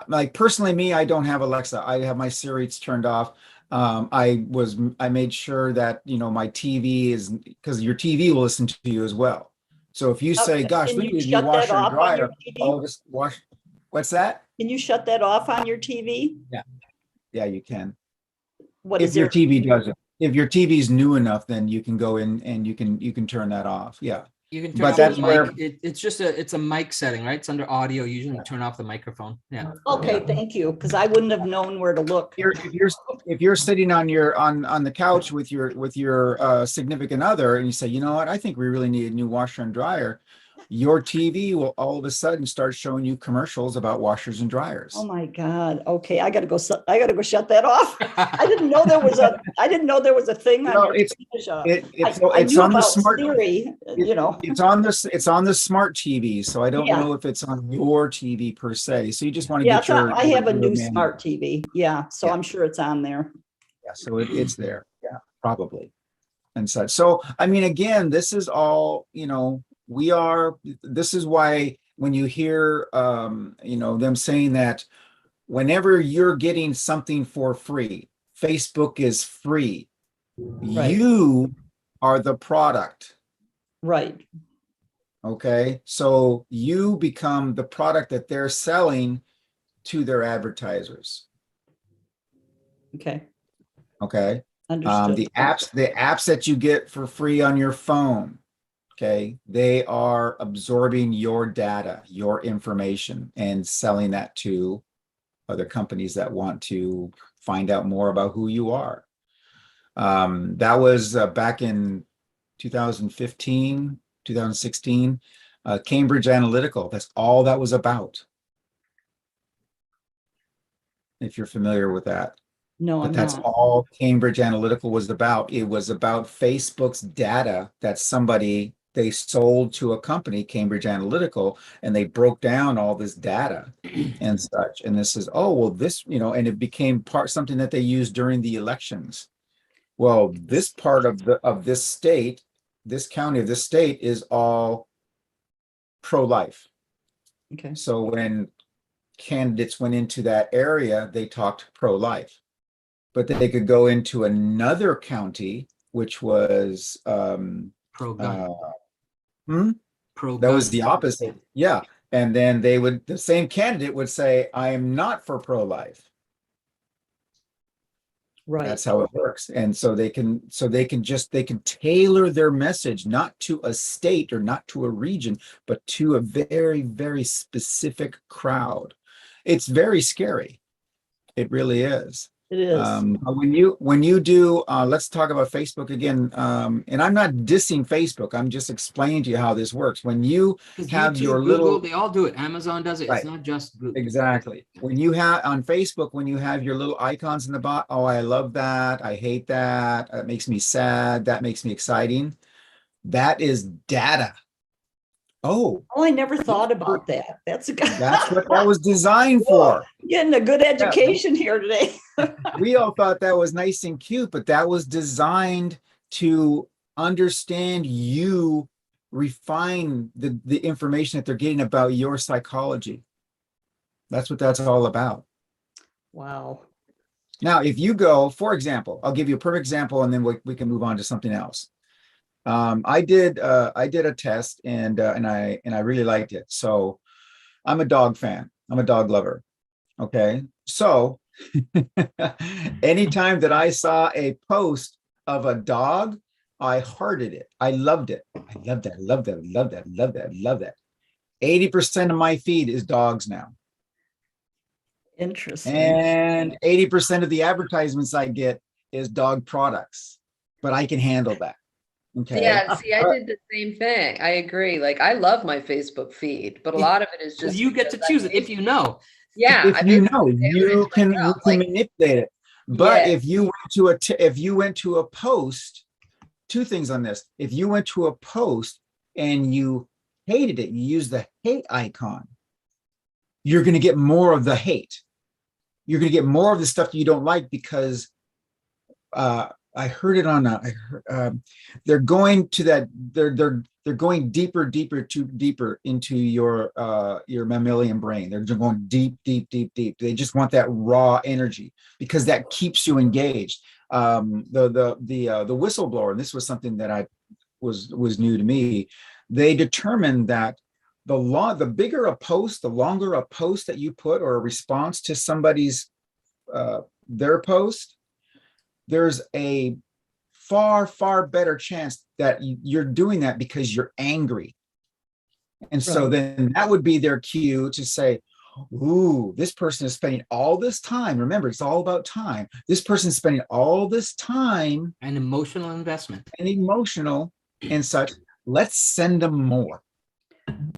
Speaker 5: like personally me, I don't have Alexa. I have my Siri turned off. I made sure that, you know, my TV is, because your TV will listen to you as well. So if you say, gosh,
Speaker 2: Can
Speaker 5: we
Speaker 2: you
Speaker 5: need a new
Speaker 2: shut that
Speaker 5: washer and
Speaker 2: off on your
Speaker 5: dryer,
Speaker 2: TV?
Speaker 5: all this wash, what's that?
Speaker 2: Can you shut that off on your TV?
Speaker 5: Yeah, you can.
Speaker 2: What
Speaker 5: If
Speaker 2: is
Speaker 5: your
Speaker 2: there?
Speaker 5: TV does it. If your TV is new enough, then you can go in and you can turn that off. Yeah.
Speaker 1: You can turn
Speaker 5: But
Speaker 1: off
Speaker 5: that's
Speaker 1: the
Speaker 5: where-
Speaker 1: mic. It's a mic setting, right? It's under audio. Usually turn off the microphone. Yeah.
Speaker 2: Okay, thank you, because I wouldn't have known where to look.
Speaker 5: If you're sitting on the couch with your significant other and you say, you know what, I think we really need a new washer and dryer, your TV will all of a sudden start showing you commercials about washers and dryers.
Speaker 2: Oh my God. Okay, I gotta go shut that off. I didn't know there was a thing
Speaker 5: No,
Speaker 2: on your
Speaker 5: it's-
Speaker 2: television.
Speaker 5: It's
Speaker 2: I
Speaker 5: it's
Speaker 2: knew
Speaker 5: on the
Speaker 2: about
Speaker 5: smart.
Speaker 2: Siri, you know.
Speaker 5: It's on the smart TV, so I don't
Speaker 2: Yeah.
Speaker 5: know if it's on your TV per se. So you just want to
Speaker 2: Yeah,
Speaker 5: get your.
Speaker 2: I have a
Speaker 5: your
Speaker 2: new
Speaker 5: manual.
Speaker 2: smart TV. Yeah, so
Speaker 5: Yeah.
Speaker 2: I'm sure it's on there.
Speaker 5: Yeah, so it's there. Yeah, probably, and such. So I mean, again, this is all, you know. This is why when you hear, you know, them saying that whenever you're getting something for free, Facebook is free.
Speaker 2: Right.
Speaker 5: You are the product.
Speaker 2: Right.
Speaker 5: Okay, so you become the product that they're selling to their advertisers.
Speaker 2: Okay.
Speaker 5: Okay,
Speaker 2: Understood.
Speaker 5: the apps that you get for free on your phone. Okay, they are absorbing your data, your information, and selling that to other companies that want to find out more about who you are. That was back in 2015, 2016, Cambridge Analytical. That's all that was about. If you're familiar with that.
Speaker 2: No,
Speaker 5: But
Speaker 2: I'm
Speaker 5: that's
Speaker 2: not.
Speaker 5: all Cambridge Analytical was about. It was about Facebook's data that they sold to a company, Cambridge Analytical, and they broke down all this data and such. And this is, oh, well, this, you know, and it became something that they used during the elections. Well, this part of this state, this county of this state is all pro-life.
Speaker 2: Okay.
Speaker 5: So when candidates went into that area, they talked pro-life. But they could go into another county, which was
Speaker 1: Pro-gun.
Speaker 5: that was the opposite. Yeah. And then the same candidate would say, I am not for pro-life.
Speaker 2: Right.
Speaker 5: That's how it works. And so they can tailor their message, not to a state or not to a region, but to a very, very specific crowd. It's very scary. It really is.
Speaker 2: It is.
Speaker 5: When you do, let's talk about Facebook again. And I'm not dissing Facebook. I'm just explaining to you how this works. When you have
Speaker 1: YouTube,
Speaker 5: your
Speaker 1: Google,
Speaker 5: little,
Speaker 1: they all do it. Amazon does it.
Speaker 5: Right.
Speaker 1: It's not just Google.
Speaker 5: exactly. When you have on Facebook, when you have your little icons in the bottom, oh, I love that. I hate that. That makes me sad. That makes me exciting. That is data. Oh,
Speaker 2: I never thought about that. That's
Speaker 5: what that was designed for.
Speaker 2: Getting a good education here today.
Speaker 5: We all thought that was nice and cute, but that was designed to understand you refine the information that they're getting about your psychology. That's what that's all about.
Speaker 2: Wow.
Speaker 5: Now, if you go, for example, I'll give you a perfect example, and then we can move on to something else. I did a test, and I really liked it. So I'm a dog fan. I'm a dog lover. Okay. So anytime that I saw a post of a dog, I hearted it. I loved it. I loved that. I loved that. I loved that. I loved that. I loved that. 80% of my feed is dogs now.
Speaker 2: Interesting.
Speaker 5: And 80% of the advertisements I get is dog products, but I can handle that. Okay.
Speaker 3: Yeah, see, I did the same thing. I agree. Like, I love my Facebook feed, but a lot of it is just
Speaker 1: you get to
Speaker 3: because
Speaker 1: choose it if you know.
Speaker 3: Yeah,
Speaker 5: If
Speaker 3: I
Speaker 5: you
Speaker 3: basically
Speaker 5: know,
Speaker 3: say,
Speaker 5: you
Speaker 3: "Here's
Speaker 5: can
Speaker 3: my job," like,
Speaker 5: manipulate it. But
Speaker 3: yeah,
Speaker 5: if you went to if you went to a post, two things on this. If you went to a post and you hated it, you use the hate icon, you're going to get more of the hate. You're going to get more of the stuff that you don't like, because I heard it on they're going to that they're going deeper into your mammalian brain. They're just going deep. They just want that raw energy, because that keeps you engaged. The whistleblower, and this was something that I was new to me. They determined that the bigger a post, the longer a post that you put, or a response to somebody's their post, there's a far better chance that you're doing that because you're angry. And so
Speaker 2: Right.
Speaker 5: then that would be their cue to say, ooh, this person is spending all this time. Remember, it's all about time. This person is spending all this time
Speaker 1: An emotional investment.
Speaker 5: and emotional and such. Let's send them more,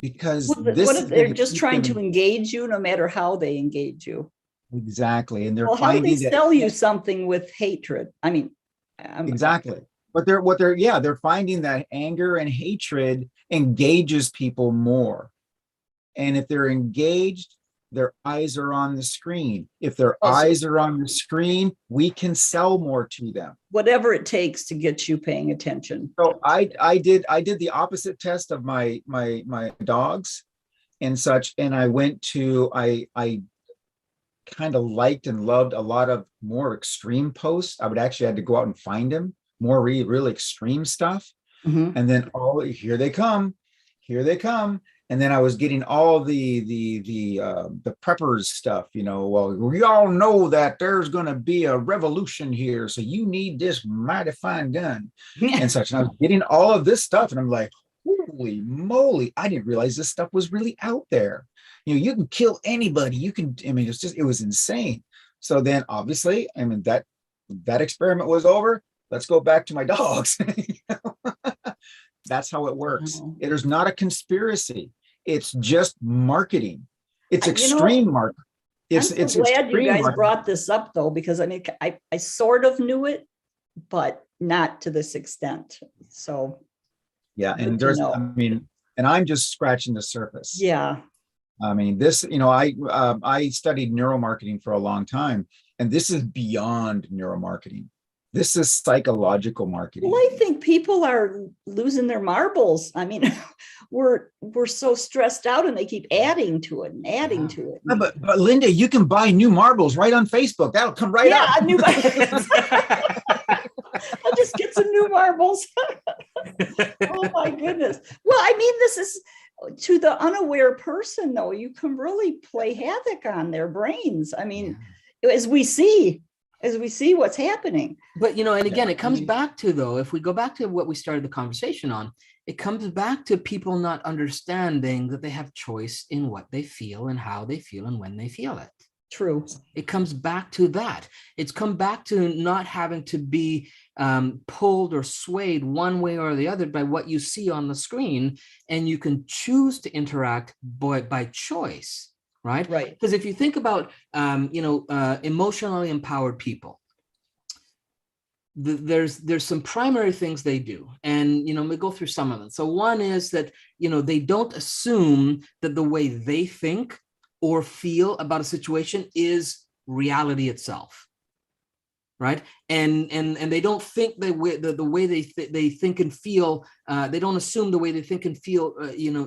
Speaker 5: because
Speaker 2: What
Speaker 5: this
Speaker 2: if
Speaker 5: is
Speaker 2: they're
Speaker 5: gonna
Speaker 2: just
Speaker 5: keep
Speaker 2: trying to
Speaker 5: them-
Speaker 2: engage you, no matter how they engage you?
Speaker 5: exactly. And they're
Speaker 2: Well, how do they
Speaker 5: finding that
Speaker 2: sell you something with hatred? I mean,
Speaker 5: exactly. But they're finding that anger and hatred engages people more. And if they're engaged, their eyes are on the screen. If their
Speaker 2: Oh, so-
Speaker 5: eyes are on the screen, we can sell more to them.
Speaker 2: whatever it takes to get you paying attention.
Speaker 5: So I did the opposite test of my dogs and such. And I went to I kind of liked and loved a lot of more extreme posts. I would actually had to go out and find them, more really extreme stuff.
Speaker 2: Mhm.
Speaker 5: And then here they come. And then I was getting all the preppers stuff, well, we all know that there's going to be a revolution here, so you need this mighty fine gun and such. And I was getting all of this stuff, and I'm like, holy moly, I didn't realize this stuff was really out there. You can kill anybody. It was insane. So then obviously, that experiment was over. Let's go back to my dogs. That's how it works.
Speaker 2: Wow.
Speaker 5: It is not a conspiracy. It's just marketing. It's
Speaker 2: You know,
Speaker 5: extreme marketing.
Speaker 2: I'm so glad you guys brought this up, though, because I sort of knew it, but not to this extent. So
Speaker 5: yeah, and
Speaker 2: good to know.
Speaker 5: and I'm just scratching the surface.
Speaker 2: Yeah.
Speaker 5: This, I studied neuromarketing for a long time, and this is beyond neuromarketing. This is psychological marketing.
Speaker 2: Well, I think people are losing their marbles. We're so stressed out, and they keep adding to it and adding to it.
Speaker 5: Yeah, but Linda, you can buy new marbles right on Facebook. That'll come right up.
Speaker 2: I'll just get some new marbles. Oh my goodness. Well, this is, to the unaware person, though, you can really play havoc on their brains. As we see what's happening.
Speaker 1: But, and again, it comes back to, though, if we go back to what we started the conversation on, it comes back to people not understanding that they have choice in what they feel and how they feel and when they feel it.
Speaker 2: True.
Speaker 1: It comes back to that. It's come back to not having to be pulled or swayed one way or the other by what you see on the screen. And you can choose to interact by choice. Right. Because if you think about, emotionally empowered people, there's some primary things they do. And, we go through some of them. So one is that, they don't assume that the way they think or feel about a situation is reality itself. right? And they don't think the way they think and feel. They don't assume the way they think and feel,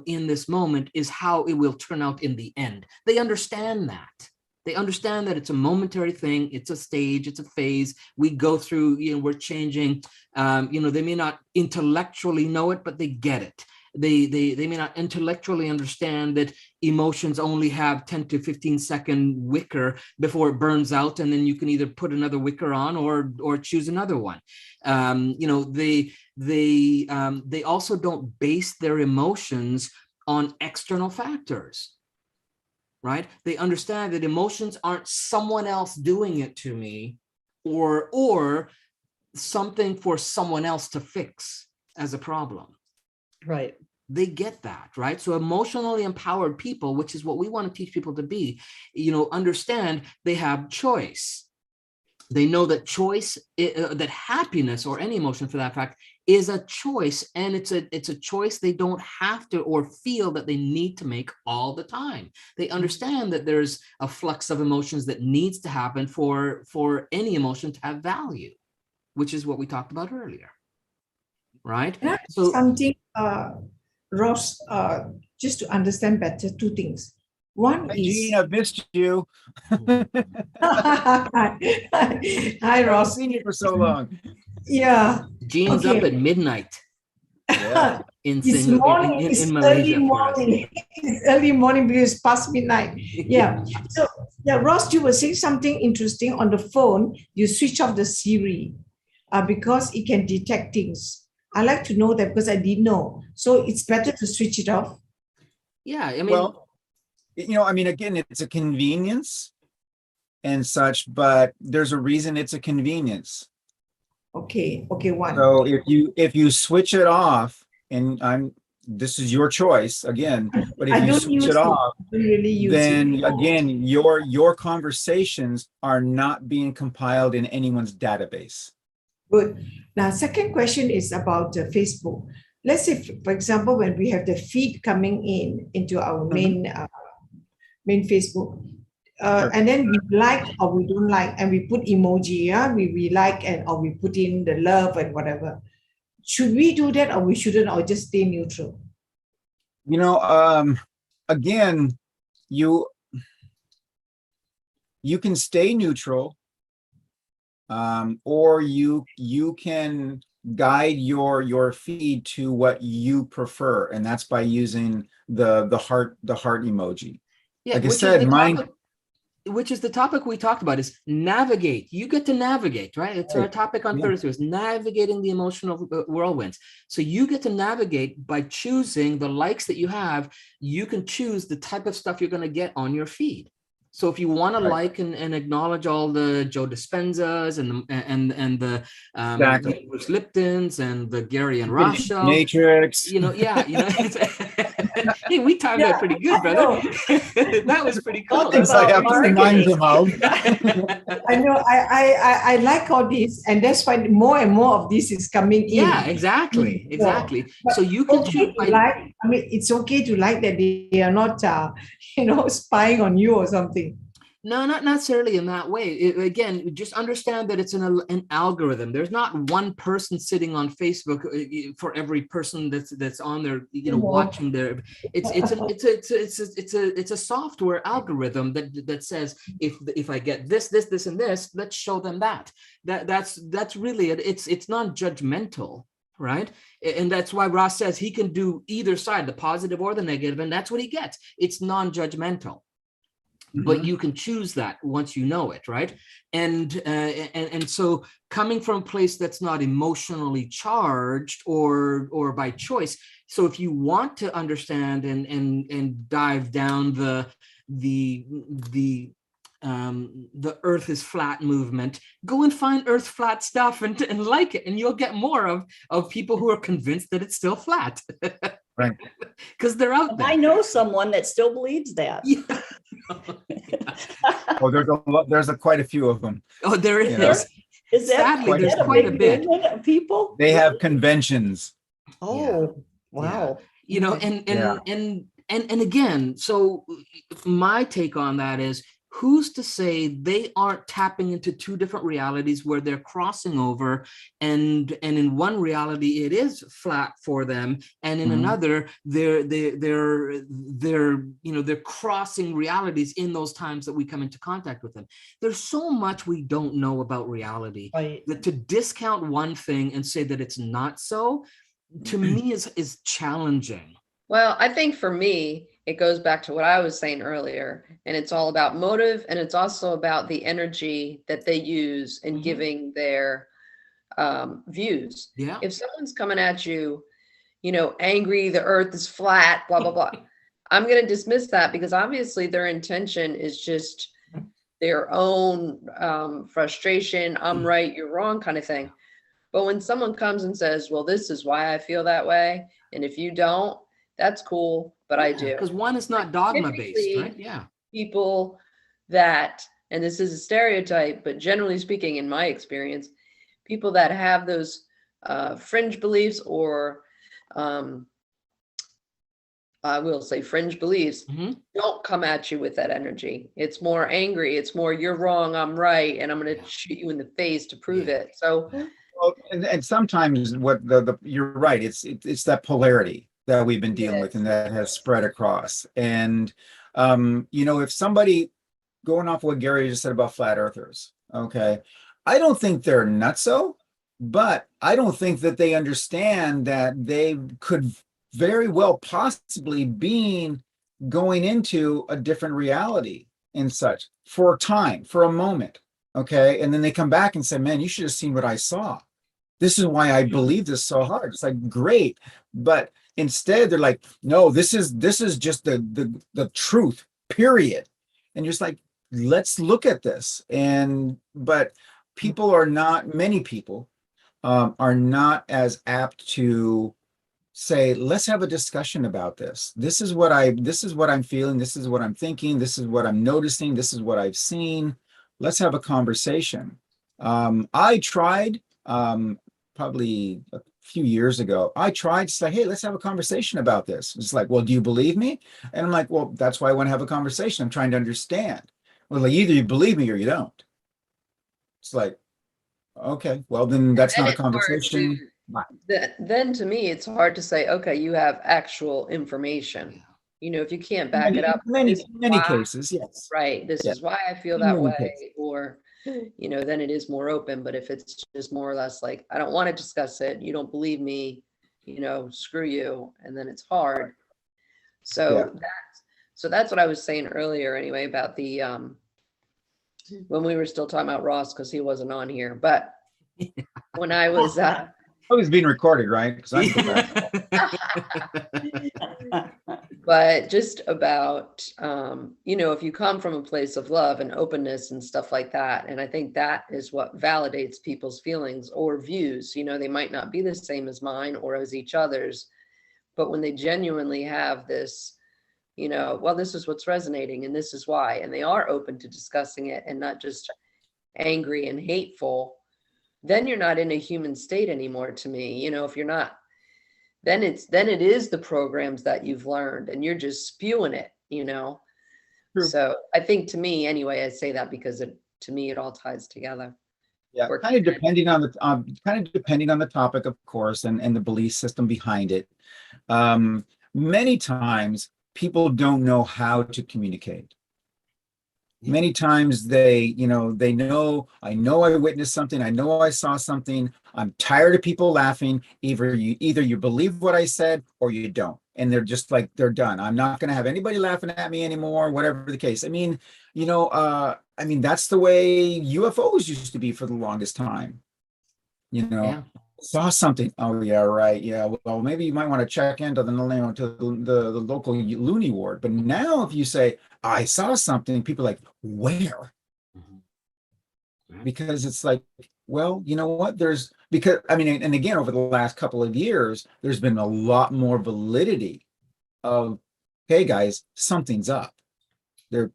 Speaker 1: in this moment is how it will turn out in the end. They understand that. They understand that it's a momentary thing. It's a stage. It's a phase. We go through. We're changing. They may not intellectually know it, but they get it. They may not intellectually understand that emotions only have 10 to 15 second wicker before it burns out, and then you can either put another wicker on or choose another one. They also don't base their emotions on external factors, right? They understand that emotions aren't someone else doing it to me or something for someone else to fix as a problem.
Speaker 2: Right.
Speaker 1: They get that, right? So emotionally empowered people, which is what we want to teach people to be, understand they have choice. They know that choice, that happiness or any emotion for that fact is a choice, and it's a choice they don't have to or feel that they need to make all the time. They understand that there's a flux of emotions that needs to happen for any emotion to have value, which is what we talked about earlier, right?
Speaker 4: Can I ask
Speaker 1: So
Speaker 4: something, Ross, just to understand better, two things. One
Speaker 5: Hi,
Speaker 4: is
Speaker 5: Gene, I've missed you.
Speaker 4: Hi,
Speaker 5: I've
Speaker 4: Ross.
Speaker 5: seen you for so long.
Speaker 4: Yeah.
Speaker 1: Gene's
Speaker 4: Okay.
Speaker 1: up at midnight
Speaker 5: Yeah.
Speaker 1: in
Speaker 4: It's morning.
Speaker 1: in
Speaker 4: It's
Speaker 1: Malaysia
Speaker 4: early
Speaker 1: for us.
Speaker 4: morning. It's early morning because it's past midnight. Yeah. So, yeah, Ross, you were saying something interesting on the phone. You switch off the Siri because it can detect things. I like to know that because I didn't know. So it's better to switch it off.
Speaker 1: Yeah, I mean,
Speaker 5: Well, again, it's a convenience and such, but there's a reason it's a convenience.
Speaker 4: Okay. Okay. One.
Speaker 5: So if you switch it off, and this is your choice again, but if
Speaker 4: I
Speaker 5: you
Speaker 4: don't
Speaker 5: switch
Speaker 4: use
Speaker 5: it
Speaker 4: it.
Speaker 5: off,
Speaker 4: I don't really use
Speaker 5: then
Speaker 4: it.
Speaker 5: again, your conversations are not being compiled in anyone's database.
Speaker 4: Good. Now, second question is about Facebook. Let's say, for example, when we have the feed coming into our main Facebook,
Speaker 5: Sure.
Speaker 4: and then we like or we don't like, and we put emoji, yeah, we like and or we put in the love and whatever. Should we do that or we shouldn't, or just stay neutral?
Speaker 5: Again, you can stay neutral, or you can guide your feed to what you prefer, and that's by using the heart emoji.
Speaker 1: yeah,
Speaker 5: Like I said, mine.
Speaker 1: which is the topic we talked about is navigate. You get to navigate, right? It's our
Speaker 5: Right.
Speaker 1: topic on
Speaker 5: Yeah.
Speaker 1: Thursday, is navigating the emotional whirlwinds. So you get to navigate by choosing the likes that you have. You can choose the type of stuff you're going to get on your feed. So if you want to
Speaker 5: Right.
Speaker 1: like and acknowledge all the Joe Dispenzas and the
Speaker 5: Exactly.
Speaker 1: Bruce Liptons and the Gary and Ross show,
Speaker 5: Matrix.
Speaker 1: hey, we timed that pretty good, brother. That was pretty cool.
Speaker 2: Talk
Speaker 1: That was
Speaker 2: about
Speaker 5: I have to remind them of.
Speaker 4: I know I like all this, and that's why more and more of this is coming in.
Speaker 1: Yeah, exactly.
Speaker 4: But
Speaker 1: So you can
Speaker 4: okay
Speaker 1: choose
Speaker 4: to like. I mean, it's okay to like that they are not, spying on you or something.
Speaker 1: No, not necessarily in that way. Again, just understand that it's an algorithm. There's not one person sitting on Facebook for every person that's on there, watching their. It's a software algorithm that says if I get this, and this, let's show them that. That's really it. It's non-judgmental, right? And that's why Ross says he can do either side, the positive or the negative, and that's what he gets. It's non-judgmental. But you can choose that once you know it, right? And so coming from a place that's not emotionally charged or by choice. So if you want to understand and dive down the Earth is flat movement, go and find Earth flat stuff and like it, and you'll get more of people who are convinced that it's still flat.
Speaker 5: Right.
Speaker 1: Because they're out there.
Speaker 2: I know someone that still believes that.
Speaker 1: Yeah.
Speaker 5: Oh, there's quite a few of them.
Speaker 1: Oh, there is.
Speaker 2: Is that,
Speaker 1: Sadly,
Speaker 2: is
Speaker 1: there's
Speaker 2: that
Speaker 1: quite a
Speaker 2: big
Speaker 1: bit.
Speaker 2: movement of people?
Speaker 5: They have conventions.
Speaker 2: Oh, wow.
Speaker 1: And again, so my take on that is who's to say they aren't tapping into two different realities where they're crossing over, and in one reality it is flat for them, and in another they're crossing realities in those times that we come into contact with them. There's so much we don't know about reality,
Speaker 2: Right.
Speaker 1: that to discount one thing and say that it's not so, to me is challenging.
Speaker 3: Well, I think for me, it goes back to what I was saying earlier, and it's all about motive, and it's also about the energy that they use in
Speaker 1: Mhm.
Speaker 3: giving their views.
Speaker 1: Yeah.
Speaker 3: If someone's coming at you, angry, the earth is flat, blah, blah, blah, I'm going to dismiss that, because obviously their intention is just their own frustration, I'm right, you're wrong kind of thing. But when someone comes and says, well, this is why I feel that way, and if you don't, that's cool, but I do.
Speaker 1: Because one is not dogma based,
Speaker 3: Typically,
Speaker 1: right? Yeah.
Speaker 3: people that, and this is a stereotype, but generally speaking, in my experience, people that have those fringe beliefs, or I will say fringe beliefs,
Speaker 1: Mhm.
Speaker 3: don't come at you with that energy. It's more angry. It's more, you're wrong, I'm right, and I'm going to
Speaker 1: Yeah.
Speaker 3: shoot you in the face to prove
Speaker 1: Yeah.
Speaker 3: it. So
Speaker 5: Well, and sometimes what the you're right. It's that polarity that we've been dealing with, and that has spread across. And if somebody, going off what Gary just said about flat earthers, okay, I don't think they're nutso, but I don't think that they understand that they could very well possibly be going into a different reality and such for a time, for a moment. Okay. And then they come back and say, man, you should have seen what I saw. This is why I believe this so hard. It's like, great. But instead they're like, no, this is just the truth, period. And you're just like, let's look at this. But many people are not as apt to say, let's have a discussion about this. This is what I'm feeling. This is what I'm thinking. This is what I'm noticing. This is what I've seen. Let's have a conversation. I tried, probably a few years ago, I tried to say, hey, let's have a conversation about this. It's like, well, do you believe me? And I'm like, well, that's why I want to have a conversation. I'm trying to understand. Well, like, either you believe me or you don't. It's like, okay, well, then that's
Speaker 3: then
Speaker 5: not a
Speaker 3: it's hard to,
Speaker 5: conversation. Bye.
Speaker 3: then to me, it's hard to say, okay, you have actual information. If you can't back it up, this is
Speaker 5: Many
Speaker 3: why,
Speaker 5: cases, yes.
Speaker 3: right, this
Speaker 5: Yeah.
Speaker 3: is why I feel
Speaker 5: In
Speaker 3: that
Speaker 5: many
Speaker 3: way,
Speaker 5: cases.
Speaker 3: or, then it is more open. But if it's just more or less like, I don't want to discuss it, you don't believe me, screw you, and then it's hard. So that's what I was saying earlier anyway, about the when we were still talking about Ross, because he wasn't on here, but when I was
Speaker 5: Oh, it's being recorded, right? Because I can go back.
Speaker 3: but just about if you come from a place of love and openness and stuff like that, and I think that is what validates people's feelings or views. They might not be the same as mine or as each other's, but when they genuinely have this, well, this is what's resonating and this is why, and they are open to discussing it and not just angry and hateful, then you're not in a human state anymore to me. If you're not, then it is the programs that you've learned and you're just spewing it.
Speaker 5: True.
Speaker 3: So I think, to me anyway, I say that because to me it all ties together.
Speaker 5: Yeah,
Speaker 3: Or
Speaker 5: kind of depending on the topic, of course, and the belief system behind it. Many times people don't know how to communicate. Many times I know I witnessed something, I know I saw something, I'm tired of people laughing. Either you believe what I said or you don't. And they're just like, they're done. I'm not going to have anybody laughing at me anymore, whatever the case. That's the way UFOs used to be for the longest time.
Speaker 1: Yeah.
Speaker 5: Saw something. Oh yeah, right. Yeah. Well, maybe you might want to check into the local loony ward. But now, if you say I saw something, people are like, where?
Speaker 1: Mhm.
Speaker 5: Because it's like, well, you know what? And again, over the last couple of years, there's been a lot more validity of, hey guys, something's up.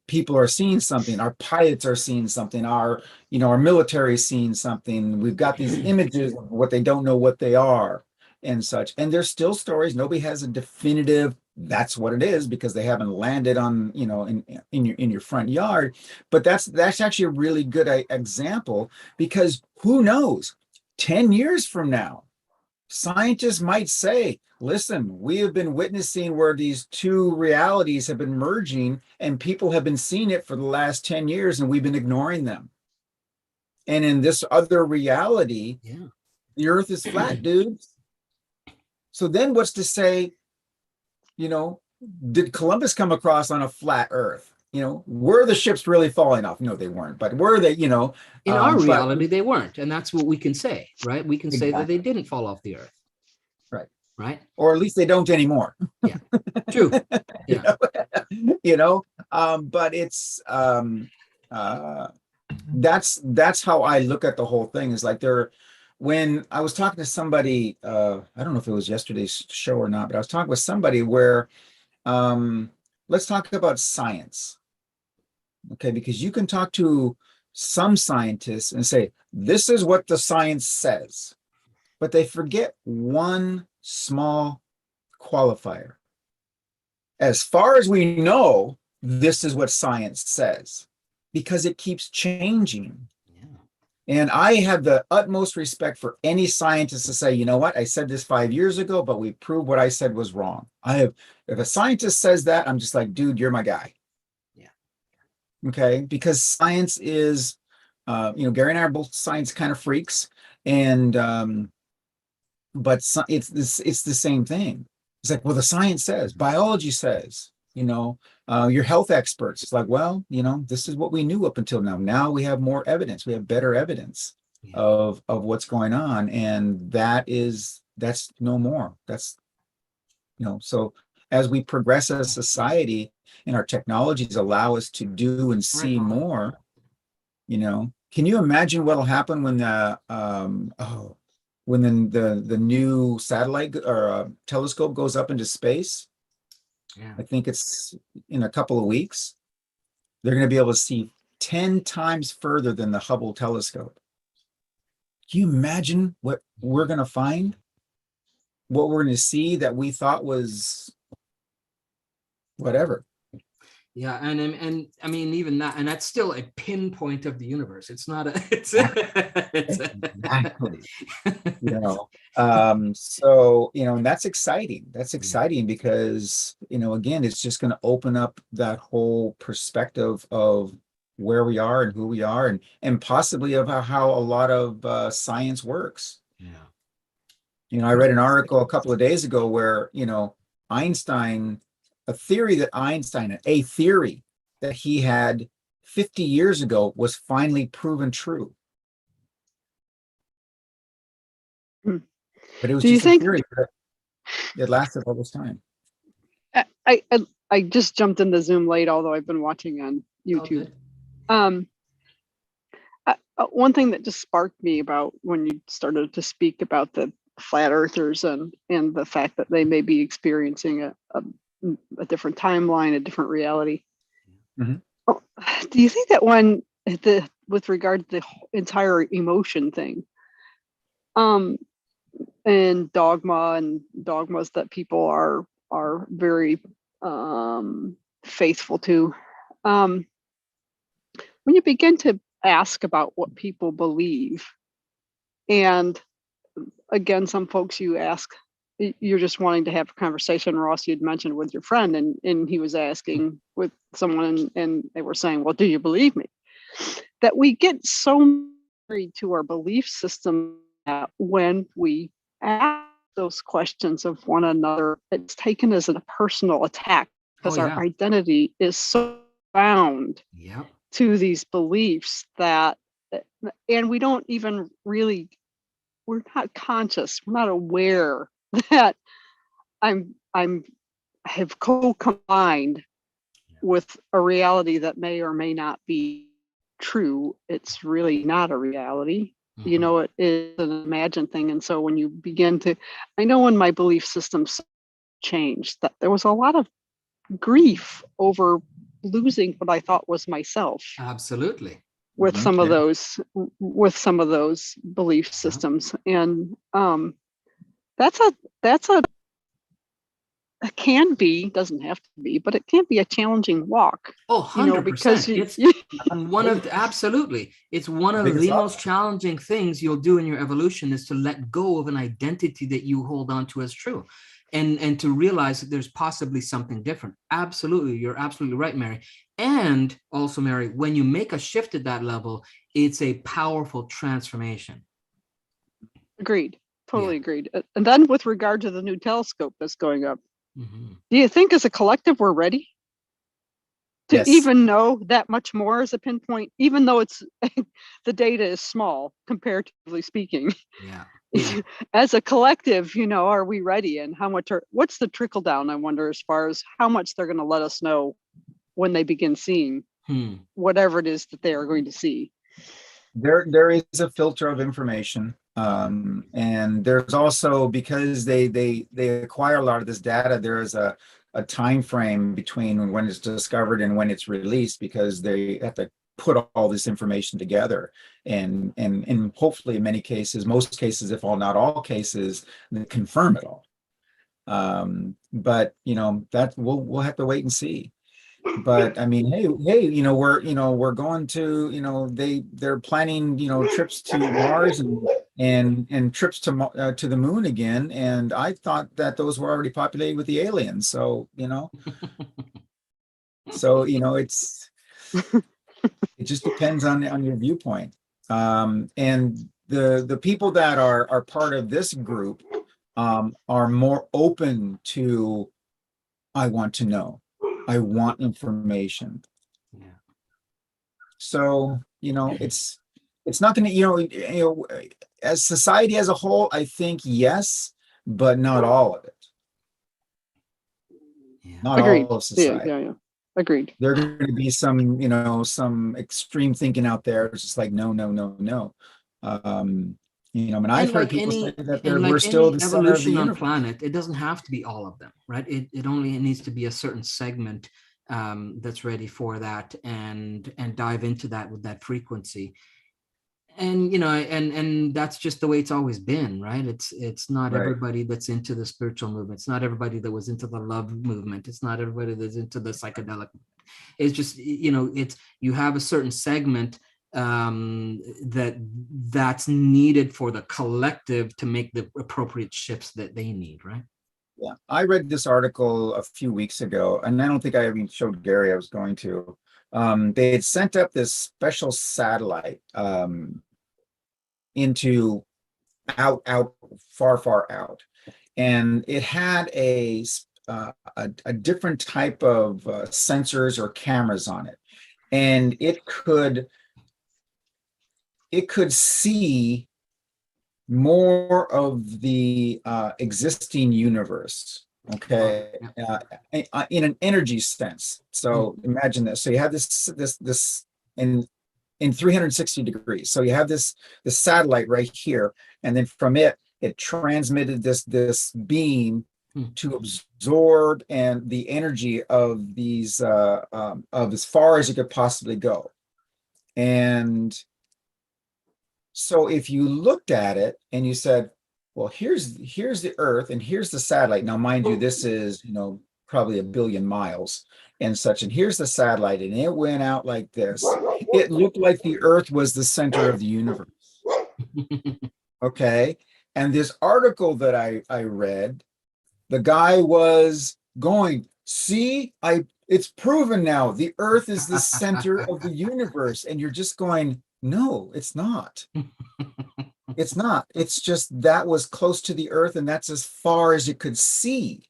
Speaker 5: People are seeing something. Our pilots are seeing something. Our military is seeing something. We've got these images of what they don't know what they are and such. And there's still stories. Nobody has a definitive that's what it is because they haven't landed on, you know, in your front yard. But that's actually a really good example, because who knows, 10 years from now, scientists might say, listen, we have been witnessing where these two realities have been merging, and people have been seeing it for the last 10 years, and we've been ignoring them. And in this other reality,
Speaker 1: Yeah.
Speaker 5: the earth is flat, dudes. So then what's to say, you know, did Columbus come across on a flat earth? You know, were the ships really falling off? No, they weren't. But were they, you know?
Speaker 1: In our
Speaker 5: but-
Speaker 1: reality, they weren't. And that's what we can say, right? We can say that they
Speaker 5: Exactly.
Speaker 1: didn't fall off the earth.
Speaker 5: Right.
Speaker 1: Right?
Speaker 5: Or at least they don't anymore.
Speaker 1: True. Yeah.
Speaker 5: You know, but it's that's how I look at the whole thing. Is like when I was talking to somebody, I don't know if it was yesterday's show or not, but I was talking with somebody where let's talk about science. Okay, because you can talk to some scientists and say, this is what the science says, but they forget one small qualifier. As far as we know, this is what science says, because it keeps changing.
Speaker 1: Yeah.
Speaker 5: And I have the utmost respect for any scientist to say, you know what, I said this 5 years ago, but we proved what I said was wrong. If a scientist says that, I'm just like, dude, you're my guy.
Speaker 1: Yeah.
Speaker 5: Okay, because science is, you know, Gary and I are both science kind of freaks, and but it's the same thing. It's like, well, the science says, biology says, you know, your health experts. It's like, well, you know, this is what we knew up until now. Now we have more evidence. We have better evidence
Speaker 1: Yeah.
Speaker 5: of what's going on, and that's no more. That's, you know, so as we progress as a society and our technologies allow us to do and see more, you know, can you imagine what'll happen when the new satellite or telescope goes up into space?
Speaker 1: Yeah.
Speaker 5: I think it's in a couple of weeks. They're going to be able to see 10 times further than the Hubble telescope. Can you imagine what we're going to find? What we're going to see that we thought was whatever.
Speaker 1: Yeah, and I mean, even that, and that's still a pinpoint of the universe. It's not a.
Speaker 5: Exactly. You know, so, you know, and that's exciting. That's exciting because, you know, again, it's just going to open up that whole perspective of where we are and who we are, and possibly of how a lot of science works.
Speaker 1: Yeah.
Speaker 5: You know, I read an article a couple of days ago where, you know, a theory that he had 50 years ago was finally proven true. But it was
Speaker 6: Do you
Speaker 5: just a
Speaker 6: think
Speaker 5: theory that it lasted all this time.
Speaker 6: I just jumped into Zoom late, although I've been watching on YouTube. One thing that just sparked me about when you started to speak about the flat earthers and the fact that they may be experiencing a different timeline, a different reality.
Speaker 5: Mhm.
Speaker 6: Do you think that with regard to the entire emotion thing, and dogmas that people are very faithful to, when you begin to ask about what people believe, and again, some folks you ask, you're just wanting to have a conversation. Ross, you'd mentioned with your friend, and he was asking with someone, and they were saying, well, do you believe me? That we get so married to our belief system that when we ask those questions of one another, it's taken as a personal attack, because our identity is so bound to these beliefs that, and we don't even really, we're not conscious, we're not aware that have co-combined with a reality that may or may not be true. It's really not a reality. You know, it is an imagined thing. And so when you begin to, I know when my belief systems changed, that there was a lot of grief over losing what I thought was myself.
Speaker 1: Absolutely.
Speaker 6: With some of those belief systems. And that's a can be, doesn't have to be, but it can be a challenging walk.
Speaker 1: Oh,
Speaker 6: You know,
Speaker 1: 100%.
Speaker 6: because
Speaker 1: It's one of absolutely. It's one of
Speaker 5: Biggest
Speaker 1: the most challenging things you'll do in your evolution is to let go of an identity that you hold on to as true. And to realize that there's possibly something different. Absolutely. You're absolutely right, Mary. And also, Mary, when you make a shift at that level, it's a powerful transformation.
Speaker 6: Agreed. Totally agreed. And then with regard to the new telescope that's going up, do you think as a collective we're ready to
Speaker 5: Yes.
Speaker 6: even know that much more as a pinpoint, even though it's the data is small comparatively speaking?
Speaker 1: Yeah.
Speaker 6: As a collective, you know, are we ready, and how much what's the trickle down, I wonder, as far as how much they're going to let us know when they begin seeing whatever it is that they are going to see?
Speaker 5: There is a filter of information. And there's also, because they acquire a lot of this data, there is a time frame between when it's discovered and when it's released, because they have to put all this information together, and hopefully in many cases, most cases, if not all cases, they confirm it all. But you know, that we'll have to wait and see. But I mean, hey, you know, we're going to, you know, they're planning, you know, trips to Mars and trips to the moon again. And I thought that those were already populated with the aliens. So, you know, it just depends on your viewpoint. And the people that are part of this group are more open to, I want to know. I want information.
Speaker 1: Yeah.
Speaker 5: So, you know, it's not going to, you know, as society as a whole, I think yes, but not all of it.
Speaker 1: Yeah.
Speaker 5: Not
Speaker 6: Agreed.
Speaker 5: all of society.
Speaker 6: Yeah. Agreed.
Speaker 5: There are going to be some, you know, some extreme thinking out there. It's just like, no. You know, I mean, I've heard people say that we're still the center of the
Speaker 1: evolution on
Speaker 5: universe.
Speaker 1: planet, it doesn't have to be all of them, right? It only needs to be a certain segment that's ready for that, and dive into that with that frequency. And you know, and that's just the way it's always been, right? It's not
Speaker 5: Right.
Speaker 1: everybody that's into the spiritual movement. It's not everybody that was into the love movement. It's not everybody that's into the psychedelic. It's just, you know, it's, you have a certain segment that's needed for the collective to make the appropriate shifts that they need, right?
Speaker 5: Yeah, I read this article a few weeks ago, and I don't think I even showed Gary. I was going to. They had sent up this special satellite into out far out, and it had a different type of sensors or cameras on it, and it could see more of the existing universe, okay, in an energy sense. So imagine this. So you have this in 360 degrees. So you have this satellite right here, and then from it transmitted this beam to absorb and the energy of these of as far as you could possibly go. And so if you looked at it and you said, well, here's the Earth and here's the satellite. Now, mind you, this is, you know, probably 1 billion miles and such. And here's the satellite, and it went out like this. It looked like the Earth was the center of the universe. Okay. And this article that I read, the guy was going, see, it's proven now the Earth is the center of the universe. And you're just going, no, it's not. It's not. It's just that was close to the Earth, and that's as far as you could see.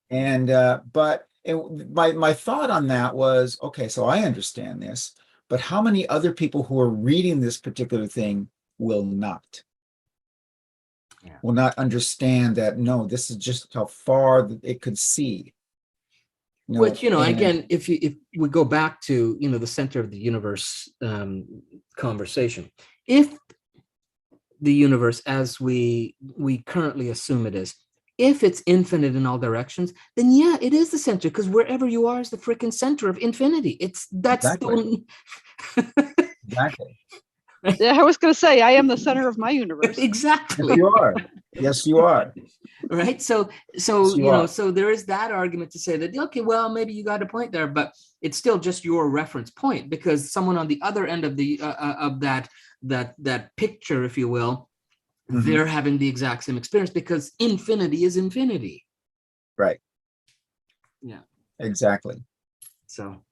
Speaker 5: And but my thought on that was, okay, so I understand this, but how many other people who are reading this particular thing will not understand that? No, this is just how far it could see. You know,
Speaker 1: which, you know, again, if we go back to, you know, the center of the universe conversation, if the universe as we currently assume it is, if it's infinite in all directions, then yeah, it is the center, because wherever you are is the freaking center of infinity. That's
Speaker 5: exactly. Exactly.
Speaker 6: Yeah, I was going to say, I am the center of my universe.
Speaker 1: Exactly.
Speaker 5: Yes, you are. Yes, you are.
Speaker 1: Right. So
Speaker 5: Yes, you are.
Speaker 1: so there is that argument to say that, okay, well, maybe you got a point there, but it's still just your reference point, because someone on the other end of the of that picture, if you will,
Speaker 5: Mhm.
Speaker 1: they're having the exact same experience, because infinity is infinity.
Speaker 5: Right.
Speaker 1: Yeah.
Speaker 5: Exactly.
Speaker 1: So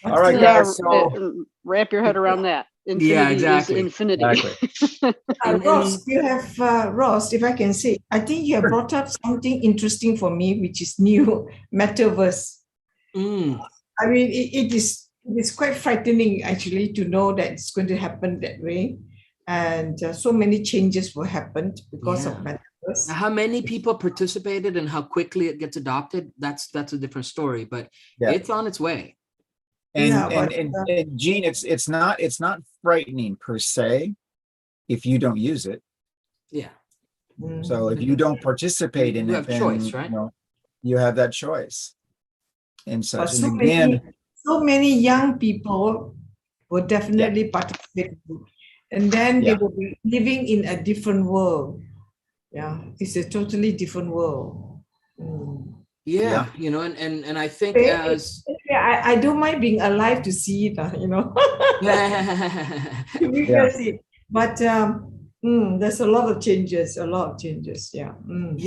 Speaker 5: All right,
Speaker 6: Yeah,
Speaker 5: guys. So
Speaker 6: wrap your head around that.
Speaker 1: Yeah,
Speaker 6: Infinity is
Speaker 1: exactly.
Speaker 6: infinity.
Speaker 5: exactly.
Speaker 1: and
Speaker 4: Ross, you have Ross, if I can say, I think you have
Speaker 5: Sure.
Speaker 4: brought up something interesting for me, which is new metaverse.
Speaker 1: mm,
Speaker 4: I mean, it is quite frightening actually to know that it's going to happen that way, and so many changes will happen because of
Speaker 1: Yeah.
Speaker 4: metaverse.
Speaker 1: how many people participated and how quickly it gets adopted, that's a different story, but
Speaker 5: Yeah.
Speaker 1: it's on its way.
Speaker 4: Yeah,
Speaker 5: And
Speaker 4: but
Speaker 5: Gene, it's not frightening per se if you don't use it.
Speaker 1: Yeah.
Speaker 5: So if
Speaker 4: mm,
Speaker 5: you don't participate in
Speaker 1: You
Speaker 5: it,
Speaker 1: have
Speaker 5: then
Speaker 1: choice, right?
Speaker 5: you have that choice and
Speaker 4: but
Speaker 5: such. And again,
Speaker 4: so many young people will
Speaker 5: yeah,
Speaker 4: definitely participate, and then they
Speaker 5: yeah,
Speaker 4: will be living in a different world. Yeah, it's a totally different world. Mm.
Speaker 5: yeah,
Speaker 1: Yeah, and I think
Speaker 4: Eh,
Speaker 1: as
Speaker 4: I don't mind being alive to see it,
Speaker 1: yeah,
Speaker 5: yeah.
Speaker 4: because but there's a lot of changes. Yeah. Mm.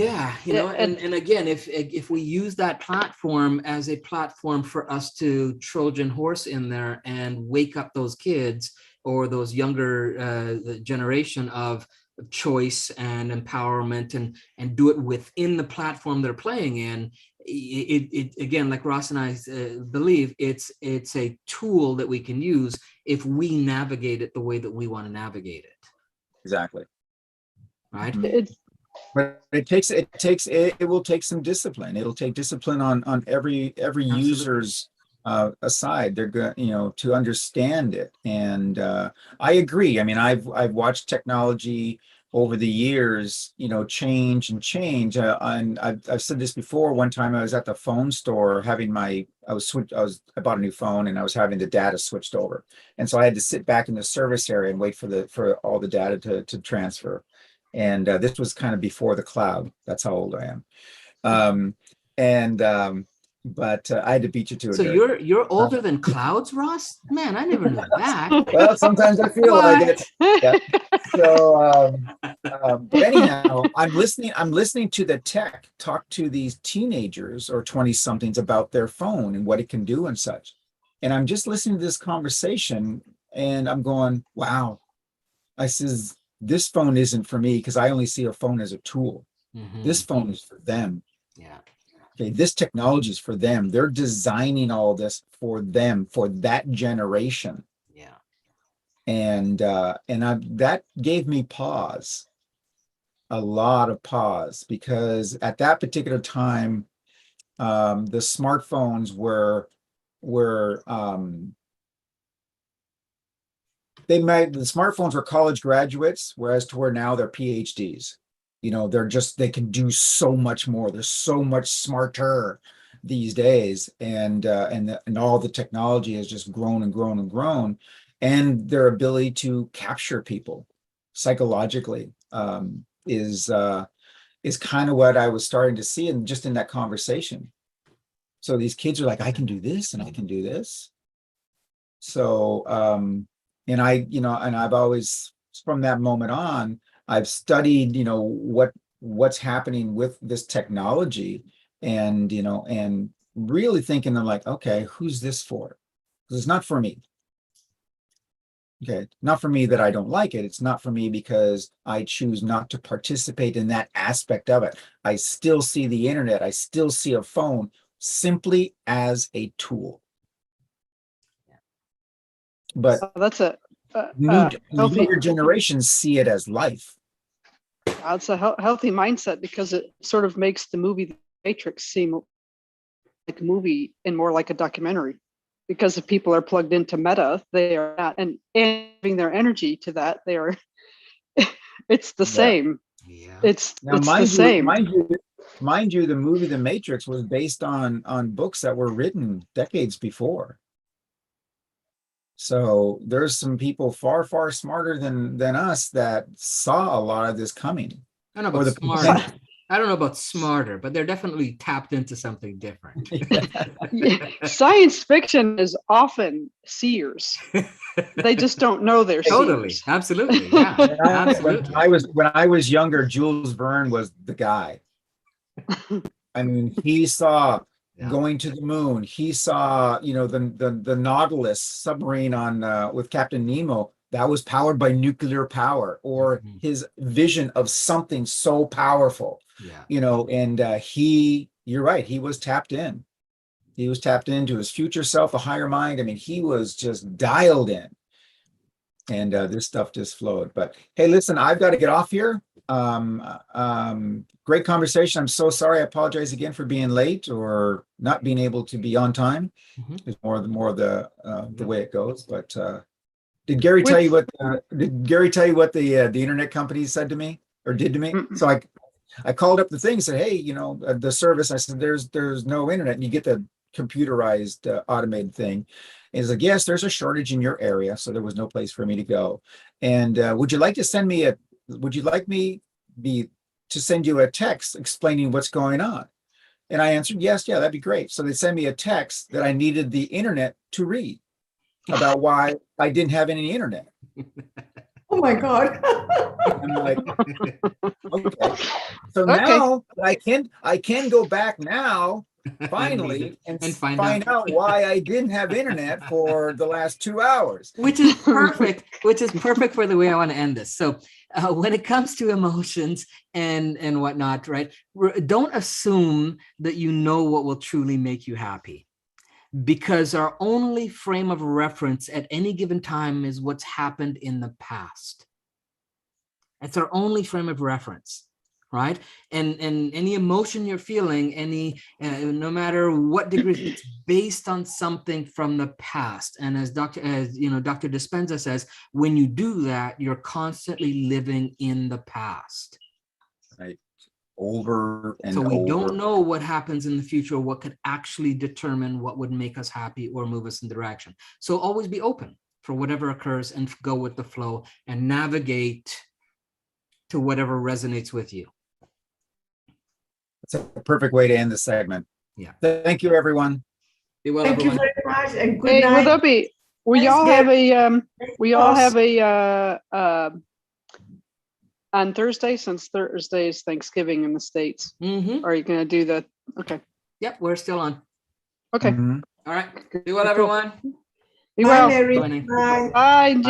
Speaker 6: And
Speaker 1: and again, if we use that platform as a platform for us to Trojan horse in there and wake up those kids or those younger generation of choice and empowerment, and do it within the platform they're playing in, it again, like Ross and I believe, it's a tool that we can use if we navigate it the way that we want to navigate it,
Speaker 5: Exactly.
Speaker 1: right?
Speaker 5: Mhm.
Speaker 6: it's
Speaker 5: But it will take some discipline. It'll take discipline on every
Speaker 1: Absolutely.
Speaker 5: user's aside. They're going, to understand it. And I agree. I mean, I've watched technology over the years, change and change. And I've said this before. One time I was at the phone store having I bought a new phone and I was having the data switched over. And so I had to sit back in the service area and wait for all the data to transfer. And this was kind of before the cloud. That's how old I am. Um, and but I had to beat you to it,
Speaker 1: So
Speaker 5: Dirk.
Speaker 1: you're older than clouds, Ross? Man, I never knew that.
Speaker 5: Well, sometimes I feel like
Speaker 1: What?
Speaker 5: it. Yeah. So, but anyhow, I'm listening to the tech talk to these teenagers or 20 somethings about their phone and what it can do and such. And I'm just listening to this conversation and I'm going, wow. I says, this phone isn't for me because I only see a phone as a tool. This
Speaker 1: Mhm.
Speaker 5: phone is for them.
Speaker 1: Yeah.
Speaker 5: Okay, this technology is for them. They're designing all this for them, for that generation.
Speaker 1: Yeah.
Speaker 5: That gave me pause, a lot of pause, because at that particular time, the smartphones were the smartphones were college graduates, whereas to where now they're PhDs. They can do so much more. They're so much smarter these days, and all the technology has just grown and grown and grown, and their ability to capture people psychologically is kind of what I was starting to see, and just in that conversation. So these kids are like, I can do this and I can do this. So, and I've always, from that moment on, I've studied, what's happening with this technology, and really thinking, I'm like, okay, who's this for? Because it's not for me. Okay, not for me that I don't like it. It's not for me because I choose not to participate in that aspect of it. I still see the internet. I still see a phone simply as a tool. But
Speaker 6: that's a
Speaker 5: new
Speaker 6: healthy
Speaker 5: younger generations see it as life.
Speaker 6: it's a healthy mindset, because it sort of makes the movie The Matrix seem like a movie and more like a documentary, because if people are plugged into meta, they are not, and giving their energy to that, they are it's the
Speaker 5: Yeah.
Speaker 6: same.
Speaker 1: Yeah.
Speaker 6: It's
Speaker 5: Now,
Speaker 6: the same.
Speaker 5: mind you, the movie The Matrix was based on books that were written decades before. So there's some people far, far smarter than us that saw a lot of this coming.
Speaker 1: I don't know
Speaker 5: Or
Speaker 1: about
Speaker 5: the
Speaker 1: smarter. I don't know about smarter, but they're definitely tapped into something different.
Speaker 6: Yeah, science fiction is often seers. They just don't know they're
Speaker 1: Totally.
Speaker 6: seers.
Speaker 1: Absolutely. Yeah. Absolutely.
Speaker 5: When I was younger, Jules Verne was the guy. I mean, he saw
Speaker 1: Yeah.
Speaker 5: going to the moon. He saw, the Nautilus submarine on with Captain Nemo that was powered by nuclear power, or
Speaker 1: Mhm.
Speaker 5: his vision of something so powerful.
Speaker 1: Yeah.
Speaker 5: And you're right, he was tapped in. He was tapped into his future self, a higher mind. I mean, he was just dialed in. And this stuff just flowed. But hey, listen, I've got to get off here. Great conversation. I'm so sorry. I apologize again for being late or not being able to be on time.
Speaker 1: Mhm.
Speaker 5: It's more the way it goes. But did Gary tell you what the internet company said to me or did to me?
Speaker 6: Mm-mm.
Speaker 5: So I called up the thing and said, hey, the service. I said, there's no internet, and you get the computerized automated thing. And he's like, yes, there's a shortage in your area, so there was no place for me to go. And would you like me to send you a text explaining what's going on? And I answered, yes, yeah, that'd be great. So they sent me a text that I needed the internet to read about why I didn't have any internet.
Speaker 4: Oh my God.
Speaker 5: I'm like, okay. So
Speaker 6: Okay.
Speaker 5: now I can go back now, finally, and find out why I didn't have internet for the last 2 hours.
Speaker 1: Which is perfect. Which is perfect for the way I want to end this. So when it comes to emotions and whatnot, right? Don't assume that you know what will truly make you happy, because our only frame of reference at any given time is what's happened in the past. That's our only frame of reference, right? And any emotion you're feeling, no matter what degree, it's based on something from the past. And as Dr. Dispenza says, when you do that, you're constantly living in the past.
Speaker 5: Right. Over and
Speaker 1: so we
Speaker 5: over.
Speaker 1: don't know what happens in the future, what could actually determine what would make us happy or move us in the direction. So always be open for whatever occurs and go with the flow and navigate to whatever resonates with you.
Speaker 5: It's a perfect way to end the segment.
Speaker 1: Yeah.
Speaker 5: Thank you, everyone.
Speaker 1: Be well,
Speaker 4: Thank you
Speaker 1: everyone.
Speaker 4: very much and good
Speaker 6: Hey, will
Speaker 4: night.
Speaker 6: there be? We
Speaker 4: Thanks,
Speaker 6: all have
Speaker 4: Gary.
Speaker 6: on Thursday, since Thursday is Thanksgiving in the States.
Speaker 1: Mm-hmm.
Speaker 6: Are you going to do the? Okay.
Speaker 1: Yep, we're still on.
Speaker 6: Okay.
Speaker 5: Mhm.
Speaker 1: All right. Be well,
Speaker 6: Cool.
Speaker 1: everyone.
Speaker 6: Be
Speaker 4: Bye,
Speaker 6: well.
Speaker 4: Mary.
Speaker 1: Joining.
Speaker 4: Bye.
Speaker 6: Bye.